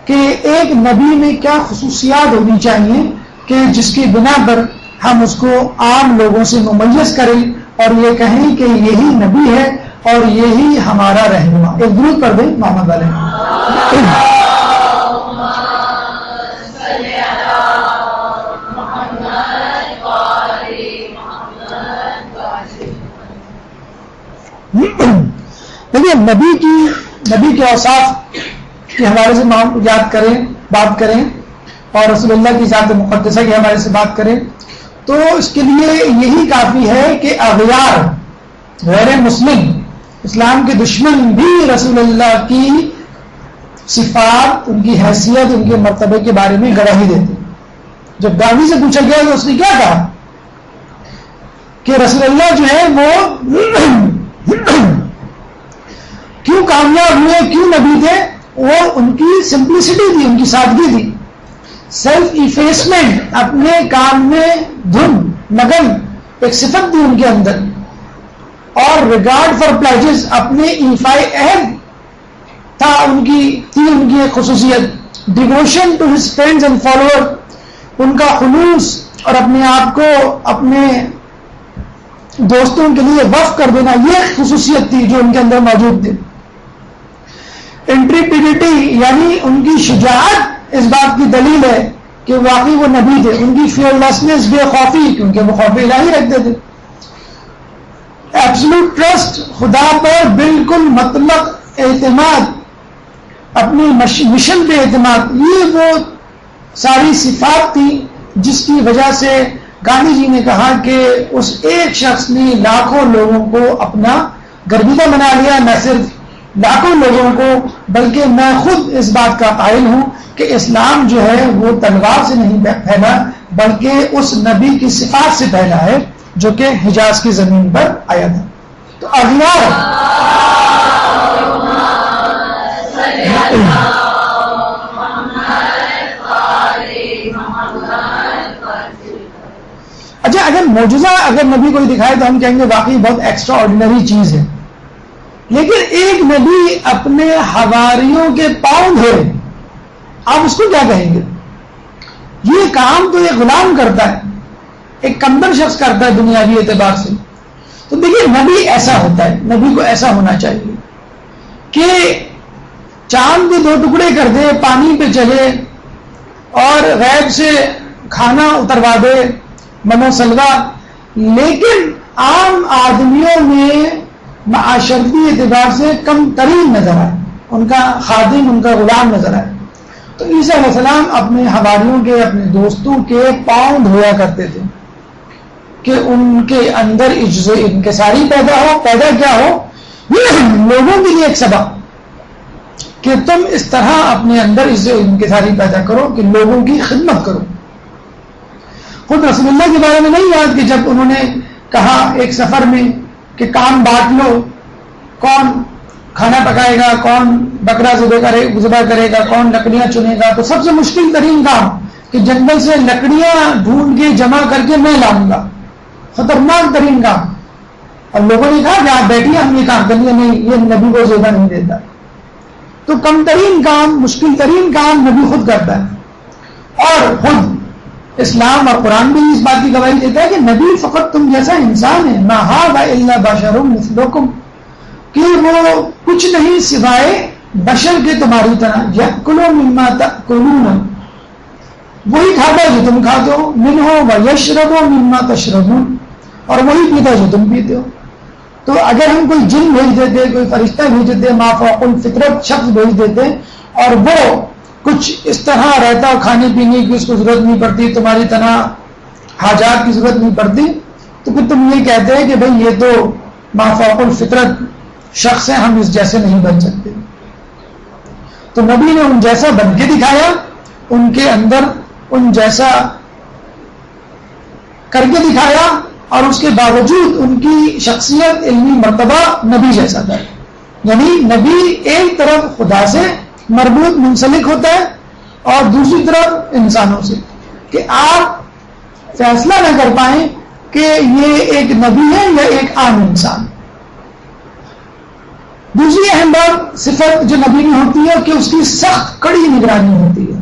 کہ ایک نبی میں کیا خصوصیات ہونی چاہیے کہ جس کی بنا پر ہم اس کو عام لوگوں سے ممیز کریں اور یہ کہیں کہ یہی نبی ہے اور یہی ہمارا رہنما. ایک درود پڑھ دیں محمد والے. دیکھیے نبی کے اوصاف کے حوالے سے یاد کریں, بات کریں, اور رسول اللہ کی ذات مقدسہ کے حوالے سے بات کریں, تو اس کے لیے یہی کافی ہے کہ اغیار, غیر مسلم, اسلام کے دشمن بھی رسول اللہ کی صفات, ان کی حیثیت, ان کے مرتبے کے بارے میں گواہی دیتے. جب گاندھی سے پوچھا گیا تو اس نے کیا کہا کہ رسول اللہ جو ہے وہ کیوں کامیاب ہوئے, کیوں نبی تھے؟ وہ ان کی سمپلسٹی تھی, ان کی سادگی تھی, سیلف ایفیسمنٹ, اپنے کام میں دھن مگن ایک صفت تھی ان کے اندر, اور ریگارڈ فار پلیجز, اپنے ایفائے عہد تھا ان کی ایک خصوصیت, devotion to his friends and follower, ان کا خلوص اور اپنے آپ کو اپنے دوستوں کے لیے وقف کر دینا, یہ خصوصیت تھی جو ان کے اندر موجود تھی. انٹریپیڈیٹی یعنی ان کی شجاعت اس بات کی دلیل ہے کہ واقعی وہ نبی تھے. ان کی فیئرلیسنس, بے خوفی, کیونکہ وہ خوف الہی رکھتے تھے. ایبسولوٹ ٹرسٹ, خدا پر بالکل مطلق اعتماد, اپنی مشن پہ اعتماد, یہ وہ ساری صفات تھی جس کی وجہ سے گاندھی جی نے کہا کہ اس ایک شخص نے لاکھوں لوگوں کو اپنا گرویدہ بنا لیا, نہ صرف لاکھوں لوگوں کو، بلکہ میں خود اس بات کا قائل ہوں کہ اسلام جو ہے وہ تلوار سے نہیں پھیلا، بلکہ اس نبی کی صفات سے پھیلا ہے جو کہ حجاز کی زمین پر آیا تھا۔ تو اغیار اچھا، اگر معجزہ اگر نبی کوئی دکھائے تو ہم کہیں گے واقعی بہت ایکسٹرا آرڈینری چیز ہے، لیکن ایک نبی اپنے حواریوں کے پاؤں دھوئے، آپ اس کو کیا کہیں گے؟ یہ کام تو ایک غلام کرتا ہے، ایک کمبر شخص کرتا ہے دنیاوی اعتبار سے۔ تو دیکھیے نبی ایسا ہوتا ہے، نبی کو ایسا ہونا چاہیے کہ چاند کے 2 ٹکڑے کر دے، پانی پہ چلے اور غیب سے کھانا اتروا دے، منو سلوا، لیکن عام آدمیوں میں معاشرتی اعتبار سے کم ترین نظر آئے، ان کا خادم، ان کا غلام نظر آئے۔ تو عیسیٰ علیہ السلام اپنے حواریوں کے، اپنے دوستوں کے پاؤں دھویا کرتے تھے کہ ان کے اندر عجز و انکساری پیدا ہو۔ پیدا کیا ہو؟ لوگوں کے لیے ایک سبق کہ تم اس طرح اپنے اندر عجز و انکساری پیدا کرو کہ لوگوں کی خدمت کرو۔ خود رسول اللہ کے بارے میں نہیں یاد کہ جب انہوں نے کہا ایک سفر میں کہ کام بانٹ لو، کون کھانا پکائے گا، کون بکرا ذبح کرے گا، کون لکڑیاں چنے گا، تو سب سے مشکل ترین کام کہ جنگل سے لکڑیاں ڈھونڈ کے جمع کر کے میں لاؤں گا، خطرناک ترین کام۔ اور لوگوں نے کہا کہ آپ بیٹھیے، ہم یہ کام کریے، نہیں، یہ نبی کو زیادہ نہیں دیتا۔ تو کم ترین کام، مشکل ترین کام نبی خود کرتا ہے، اور خود اسلام اور قرآن بھی اس بات کی گواہی دیتا ہے کہ نبی فقط تم جیسا انسان ہے، ما ھذا الا بشر مثلکم، کہ وہ کچھ نہیں سوائے بشر کے تمہاری طرح، یأکل مما تأکلون، وہی کھاتا ہے جو تم کھاتے ہو، منہ ویشرب مما تشربون، اور وہی پیتا ہے جو تم پیتے ہو۔ تو اگر ہم کوئی جن بھیج دیتے، کوئی فرشتہ بھیج دیتے، ما فوق الفطرت شخص بھیج دیتے، اور وہ کچھ اس طرح رہتا، کھانے پینے کی اس کو ضرورت نہیں پڑتی، تمہاری طرح حاجات کی ضرورت نہیں پڑتی، تو پھر تم یہ کہتے ہیں کہ بھئی یہ تو ما فوق الفطرت شخص ہے، ہم اس جیسے نہیں بن سکتے۔ تو نبی نے ان جیسا بن کے دکھایا، ان کے اندر ان جیسا کر کے دکھایا، اور اس کے باوجود ان کی شخصیت، علمی مرتبہ نبی جیسا تھا۔ یعنی نبی ایک طرف خدا سے مربوط منسلک ہوتا ہے اور دوسری طرف انسانوں سے، کہ آپ فیصلہ نہ کر پائیں کہ یہ ایک نبی ہے یا ایک عام انسان۔ دوسری اہم بات صفت جو نبی میں ہوتی ہے کہ اس کی سخت کڑی نگرانی ہوتی ہے،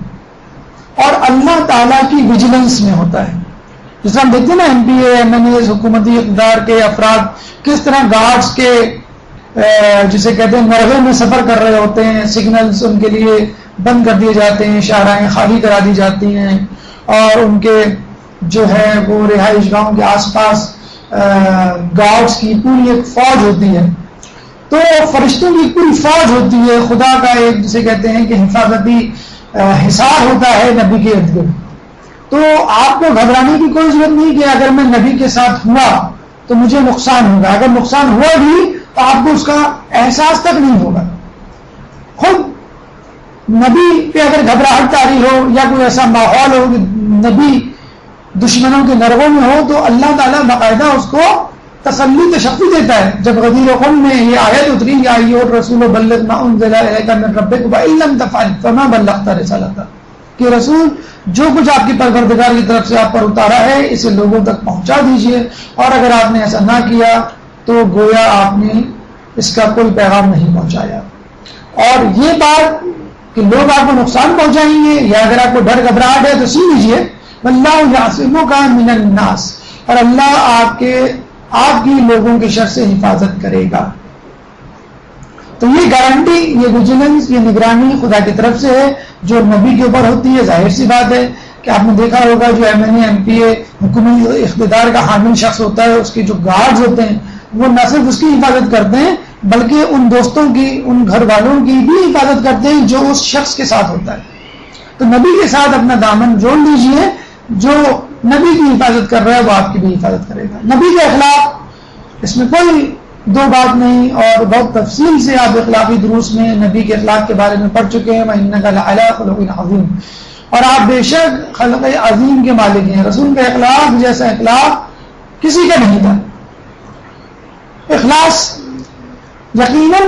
اور اللہ تعالیٰ کی ویجیلنس میں ہوتا ہے۔ جس طرح ہم دیکھتے ہیں نا ایم پی اے، ایم این اے، حکومتی اقتدار کے افراد کس طرح گارڈز کے جسے کہتے ہیں مرغے میں سفر کر رہے ہوتے ہیں، سگنلز ان کے لیے بند کر دیے جاتے ہیں، شاہراہیں خالی کرا دی جاتی ہیں، اور ان کے جو ہے وہ رہائش گاہوں کے آس پاس گارڈز کی پوری ایک فوج ہوتی ہے۔ تو فرشتوں کی پوری فوج ہوتی ہے، خدا کا ایک جسے کہتے ہیں کہ حفاظتی حصار ہوتا ہے نبی کے ارد گرد۔ تو آپ کو گھبرانے کی کوئی ضرورت نہیں کہ اگر میں نبی کے ساتھ ہوا تو مجھے نقصان ہوگا، اگر نقصان ہوا بھی تو آپ کو اس کا احساس تک نہیں ہوگا۔ خود نبی پہ اگر گھبراہٹ طاری ہو یا کوئی ایسا ماحول ہو کہ نبی دشمنوں کے نرغوں میں ہو، تو اللہ تعالیٰ باقاعدہ اس کو تسلی تشفی دیتا ہے۔ جب غدیر قوم میں یہ آیت اتری، یا ایھا الرسول بلغ ما انزل الیک من ربک وان لم تفعل فما بلغت رسالتہ، کہ رسول جو کچھ آپ کی پروردگار کی طرف سے آپ پر اتارا ہے اسے لوگوں تک پہنچا دیجئے، اور اگر آپ نے ایسا نہ کیا تو گویا آپ نے اس کا کوئی پیغام نہیں پہنچایا۔ اور یہ بات کہ لوگ آپ کو نقصان پہنچائیں گے یا اگر آپ کو ڈر گھبراہٹ ہے تو سن لیجیے، واللہ یعصمک من الناس، اور اللہ آپ کی لوگوں کے شر سے حفاظت کرے گا۔ تو یہ گارنٹی، یہ ویجیلنس، یہ نگرانی خدا کی طرف سے ہے جو نبی کے اوپر ہوتی ہے۔ ظاہر سی بات ہے کہ آپ نے دیکھا ہوگا جو ایم این اے، ایم پی اے، حکومتی اقتدار کا حامل شخص ہوتا ہے، اس کے جو گارڈز ہوتے ہیں وہ نہ صرف اس کی حفاظت کرتے ہیں بلکہ ان دوستوں کی، ان گھر والوں کی بھی حفاظت کرتے ہیں جو اس شخص کے ساتھ ہوتا ہے۔ تو نبی کے ساتھ اپنا دامن جوڑ لیجئے، جو نبی کی حفاظت کر رہا ہے وہ آپ کی بھی حفاظت کرے گا۔ نبی کے اخلاق، اس میں کوئی دو بات نہیں، اور بہت تفصیل سے آپ اخلاقی دروس میں نبی کے اخلاق کے بارے میں پڑھ چکے ہیں، وَإِنَّكَ لَعَلَىٰ خُلُقٍ عَظِيمٍ، اور آپ بے شک خلق عظیم کے مالک ہیں. رسول کا اخلاق جیسا اخلاق کسی کا نہیں تھا. اخلاص یقیناً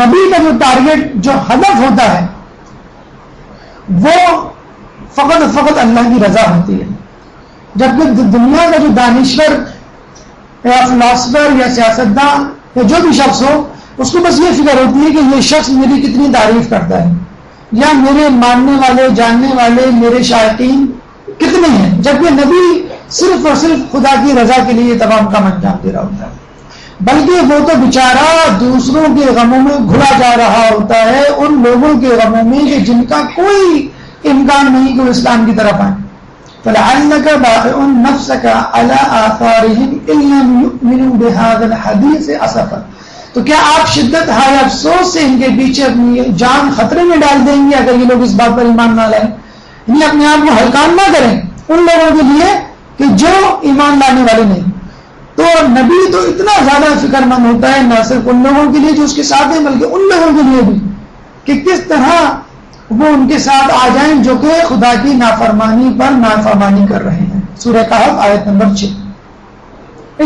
نبی کا جو ٹارگٹ، جو ہدف ہوتا ہے، وہ فقط اللہ کی رضا ہوتی ہے. جبکہ دنیا کا جو دانشور یا فلاسفر یا سیاستداں یا جو بھی شخص ہو، اس کو بس یہ فکر ہوتی ہے کہ یہ شخص میری کتنی تعریف کرتا ہے، یا میرے ماننے والے، جاننے والے، میرے شائقین کتنے ہیں. جبکہ نبی صرف اور صرف خدا کی رضا کے لیے تمام کام انجام دے رہا ہوتا ہے. بلکہ وہ تو بیچارہ دوسروں کے غموں میں گھلا جا رہا ہوتا ہے، ان لوگوں کے غموں میں کہ جن کا کوئی امکان نہیں کہ وہ اسلام کی طرف آئیں. فَلَعَلَّكَ بَاخِعٌ نَفْسَكَ عَلَىٰ آثَارِهِمْ إِن لَّمْ يُؤْمِنُوا بِهَٰذَا الْحَدِيثِ أَسَفًا، تو کیا آپ شدت ہائے افسوس سے ان کے پیچھے اپنی جان خطرے میں ڈال دیں گے اگر یہ لوگ اس بات پر ایمان نہ لائیں؟ یعنی اپنے آپ کو ہلکان نہ کریں ان لوگوں کے لیے کہ جو ایمان لانے والے نہیں. تو نبی تو اتنا زیادہ فکر مند ہوتا ہے، نہ صرف ان لوگوں کے لیے جو اس کے ساتھ ہیں، بلکہ ان لوگوں کے لیے بھی کہ کس طرح وہ ان کے ساتھ آ جائیں جو کہ خدا کی نافرمانی پر نافرمانی کر رہے ہیں. سورہ کہف آیت نمبر 6.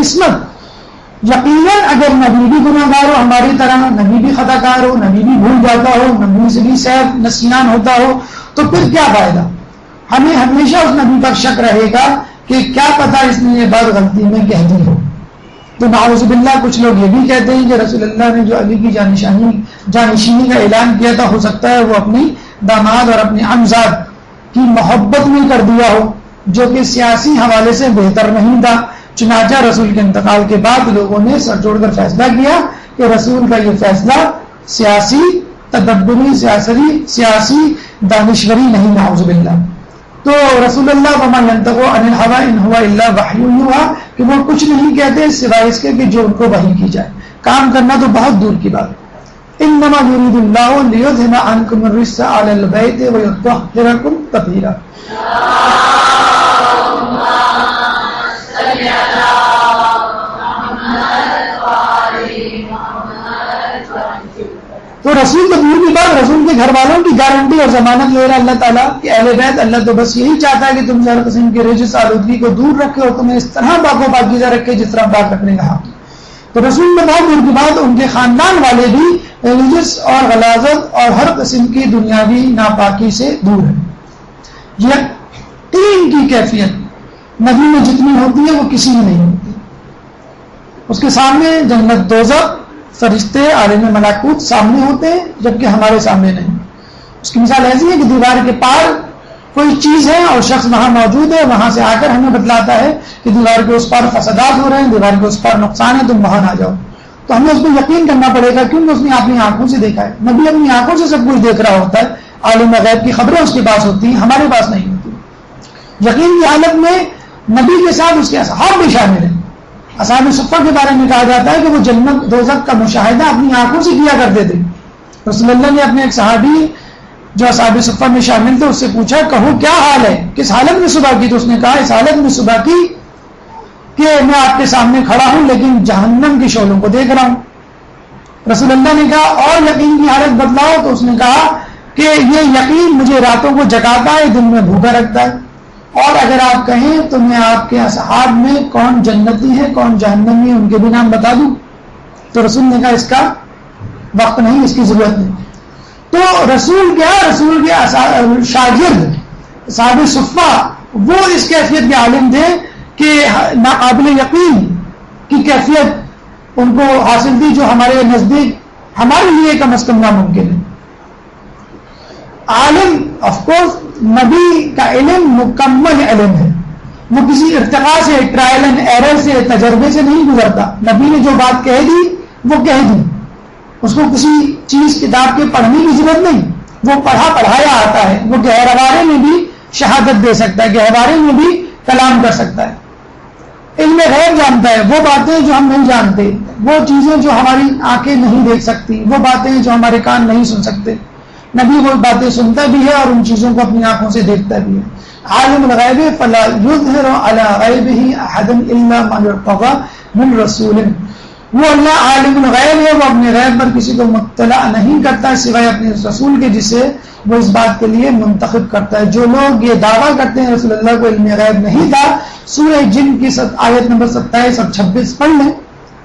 عصمت، یقیناً اگر نبی بھی گناہ گار ہو ہماری طرح، نبی بھی خطا کار ہو، نبی بھی بھول جاتا ہو، نبی سے بھی سہو نسیان ہوتا ہو، تو پھر کیا فائدہ؟ ہمیں ہمیشہ اس نبی پر شک رہے گا کہ کیا پتہ اس نے یہ بات غلطی میں کہہ دی ہو. تو نعوذ باللہ کچھ لوگ یہ بھی کہتے ہیں کہ رسول اللہ نے جو علی کی جانشینی کا اعلان کیا تھا، ہو سکتا ہے وہ اپنی داماد اور اپنے امزاد کی محبت میں کر دیا ہو، جو کہ سیاسی حوالے سے بہتر نہیں تھا. چنانچہ رسول کے انتقال کے بعد لوگوں نے سر جوڑ کر فیصلہ کیا کہ رسول کا یہ فیصلہ سیاسی تدبری، سیاسی دانشوری نہیں، نعوذ باللہ. تو رسول اللہ وما ينطق عن الهوى ان هو الا وحی یوحی، کہ وہ کچھ نہیں کہتے سوائے اس کے کہ جو ان کو وحی کی جائے. کام کرنا تو بہت دور کی بات. انما يريد الله ليذهب عنكم الرجس على البيت ويطهركم تطهيرا. تو رسول تو دور کی بات، رسول کے گھر والوں کی گارنٹی اور ضمانت لے رہا اللہ تعالیٰ کہ اہل بیت، اللہ تو بس یہی چاہتا ہے کہ تم ہر قسم کے رجس آلودگی کو دور رکھے اور تمہیں اس طرح پاک و پاکیزہ رکھے جس طرح پاک رکھنے کا حق. تو رسول میں بہت دور کی بات ان کے خاندان والے بھی رجس اور غلاظت اور ہر قسم کی دنیاوی ناپاکی سے دور ہیں. یقین کی کیفیت نبی میں جتنی ہوتی ہے وہ کسی میں نہیں ہوتی. اس کے سامنے جنت، دوزخ، فرشتے، عالم ملکوت سامنے ہوتے ہیں جبکہ ہمارے سامنے نہیں. اس کی مثال ایسی ہے کہ دیوار کے پار کوئی چیز ہے اور شخص وہاں موجود ہے، وہاں سے آ کر ہمیں بتلاتا ہے کہ دیوار کے اس پار فسادات ہو رہے ہیں، دیوار کے اس پار نقصان ہے، تم وہاں نہ جاؤ. تو ہمیں اس پہ یقین کرنا پڑے گا کیونکہ اس نے اپنی آنکھوں سے دیکھا ہے. نبی اپنی آنکھوں سے سب کچھ دیکھ رہا ہوتا ہے، عالم غیب کی خبریں اس کے پاس ہوتی ہیں، ہمارے پاس نہیں ہوتی. یقین کی حالت میں نبی کے ساتھ اس کے اصحاب بھی شامل ہیں. اصحاب صفہ کے بارے میں کہا جاتا ہے کہ وہ جنت دوزخ کا مشاہدہ اپنی آنکھوں سے کیا کرتے تھے. رسول اللہ نے اپنے ایک صحابی جو اصحاب صفہ میں شامل تھے اس سے پوچھا، کہو کیا حال ہے، کس حالت میں صبح کی؟ تو اس نے کہا اس حالت میں صبح کی کہ میں آپ کے سامنے کھڑا ہوں لیکن جہنم کی شعلوں کو دیکھ رہا ہوں. رسول اللہ نے کہا اور یقین کی حالت بدلاؤ، تو اس نے کہا کہ یہ یقین مجھے راتوں کو جگاتا ہے، دن میں بھوکا رکھتا ہے. اور اگر آپ کہیں تو میں آپ کے اصحاب میں کون جنتی ہے کون جہنمی ہے ان کے بھی نام بتا دوں. تو رسول نے کہا اس کا وقت نہیں، اس کی ضرورت نہیں. تو رسول کیا، رسول کے شاگرد صحابہ صفہ وہ اس کیفیت کے عالم تھے کہ ناقابل یقین کی کیفیت ان کو حاصل تھی جو ہمارے نزدیک ہمارے لیے کم از کم ناممکن ہے. عالم آف کورس نبی کا علم مکمل علم ہے، وہ کسی ارتقاء سے، ٹرائل اینڈ ایرر سے، تجربے سے نہیں گزرتا. نبی نے جو بات کہہ دی وہ کہہ دی، اس کو کسی چیز کتاب کے پڑھنے کی ضرورت نہیں، وہ پڑھایا آتا ہے. وہ گہوارے میں بھی شہادت دے سکتا ہے، گہوارے میں بھی کلام کر سکتا ہے. علم غیب جانتا ہے، وہ باتیں جو ہم نہیں جانتے، وہ چیزیں جو ہماری آنکھیں نہیں دیکھ سکتی، وہ باتیں جو ہمارے کان نہیں سن سکتے، نبی وہ باتیں سنتا بھی ہے اور ان چیزوں کو اپنی آنکھوں سے دیکھتا بھی ہے. عالم الغیب فلا یظہر علی غیبہ احدا الا من ارتضی من رسول. وہ اللہ عالم الغیب ہے، وہ اپنے غیب پر کسی کو مطلع نہیں کرتا سوائے اپنے رسول کے جسے وہ اس بات کے لیے منتخب کرتا ہے. جو لوگ یہ دعویٰ کرتے ہیں رسول اللہ کو علم غیب نہیں تھا، سورہ جن کی آیت نمبر 27 اور 26 پڑھ لیں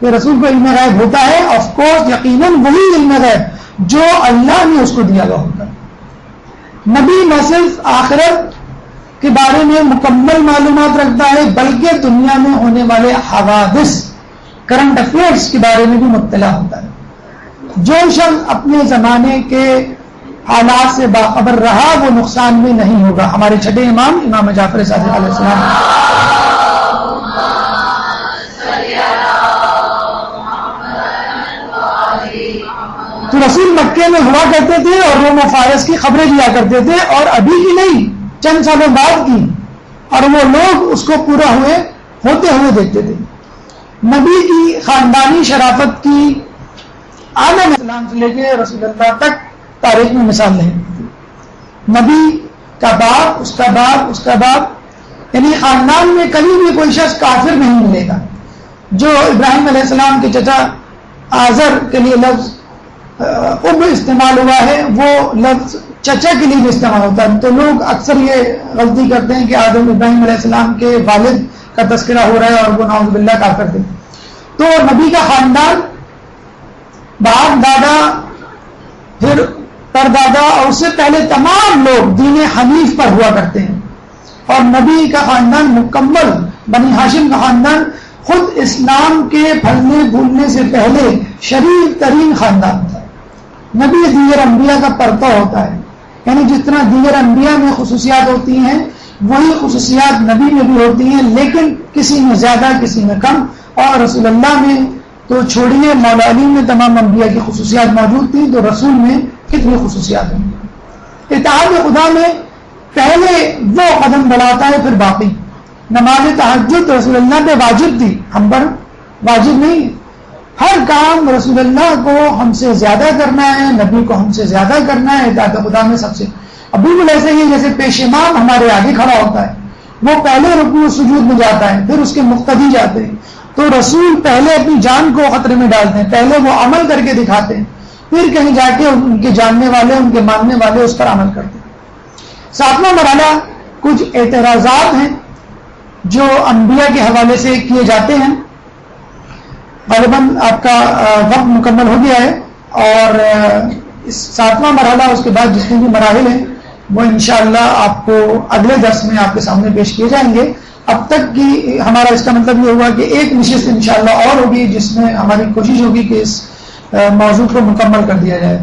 کہ رسول کو علم غیب ہوتا ہے. آف کورس یقیناً وہی علم غیب جو اللہ نے اس کو دیا ہوا ہوتا ہے. نبی نہ صرف آخرت کے بارے میں مکمل معلومات رکھتا ہے بلکہ دنیا میں ہونے والے حوادث، کرنٹ افیئرس کے بارے میں بھی مطلع ہوتا ہے. جو شخص اپنے زمانے کے حالات سے باخبر رہا وہ نقصان میں نہیں ہوگا. ہمارے چھٹے امام امام جعفر صادق علیہ السلام. تو رسول مکے میں ہوا کرتے تھے اور روم و فارس کی خبریں دیا کرتے تھے، اور ابھی کی نہیں، چند سالوں بعد کی، اور وہ لوگ اس کو پورا ہوتے ہوئے دیکھتے تھے. نبی کی خاندانی شرافت کی آدم اسلام سے لے کے رسول اللہ تک تاریخ میں مثال نہیں. نبی کا باپ، اس کا باپ، اس کا باپ، یعنی خاندان میں کبھی بھی کوئی شخص کافر نہیں ملے گا. جو ابراہیم علیہ السلام کے چچا آزر کے لیے لفظ اب استعمال ہوا ہے وہ لفظ چچا کے لیے بھی استعمال ہوتا ہے. تو لوگ اکثر یہ غلطی کرتے ہیں کہ آدم ابراہیم علیہ السلام کے والد کا تذکرہ ہو رہا ہے اور وہ نعوذ باللہ کافر تھے. تو نبی کا خاندان، باپ، دادا، پھر پردادا اور اس سے پہلے تمام لوگ دین حنیف پر ہوا کرتے ہیں. اور نبی کا خاندان مکمل، بنی ہاشم کا خاندان خود اسلام کے پھلنے پھولنے سے پہلے شریف ترین خاندان تھا. نبی دیگر انبیاء کا پرتو ہوتا ہے، یعنی جس طرح دیگر انبیاء میں خصوصیات ہوتی ہیں وہی خصوصیات نبی میں بھی ہوتی ہیں، لیکن کسی میں زیادہ کسی میں کم. اور رسول اللہ میں تو چھوڑیے، مولا علی میں تمام انبیاء کی خصوصیات موجود تھیں، تو رسول میں کتنی خصوصیات ہیں. اطاعت خدا میں پہلے وہ قدم بڑھاتا ہے پھر باقی. نماز تہجد رسول اللہ پہ واجب تھی، ہم پر واجب نہیں. ہر کام رسول اللہ کو ہم سے زیادہ کرنا ہے، نبی کو ہم سے زیادہ کرنا ہے. اطاعت خدا میں سب سے اب بالکل ایسے ہی جیسے پیش امام ہمارے آگے کھڑا ہوتا ہے، وہ پہلے رکوع و سجود میں جاتا ہے، پھر اس کے مقتدی جاتے ہیں. تو رسول پہلے اپنی جان کو خطرے میں ڈالتے ہیں، پہلے وہ عمل کر کے دکھاتے ہیں، پھر کہیں جا کے ان کے جاننے والے، ان کے ماننے والے اس پر عمل کرتے ہیں. 7واں مرحلہ کچھ اعتراضات ہیں جو انبیاء کے حوالے سے کیے جاتے ہیں. غالباً آپ کا وقت مکمل ہو گیا ہے، اور اس 7واں مرحلہ اس کے بعد جتنے بھی مراحل ہیں وہ انشاءاللہ آپ کو اگلے درس میں آپ کے سامنے پیش کیے جائیں گے. اب تک کی ہمارا اس کا مطلب یہ ہوا کہ ایک نشست انشاءاللہ اور ہوگی جس میں ہماری کوشش ہوگی کہ اس موضوع کو مکمل کر دیا جائے.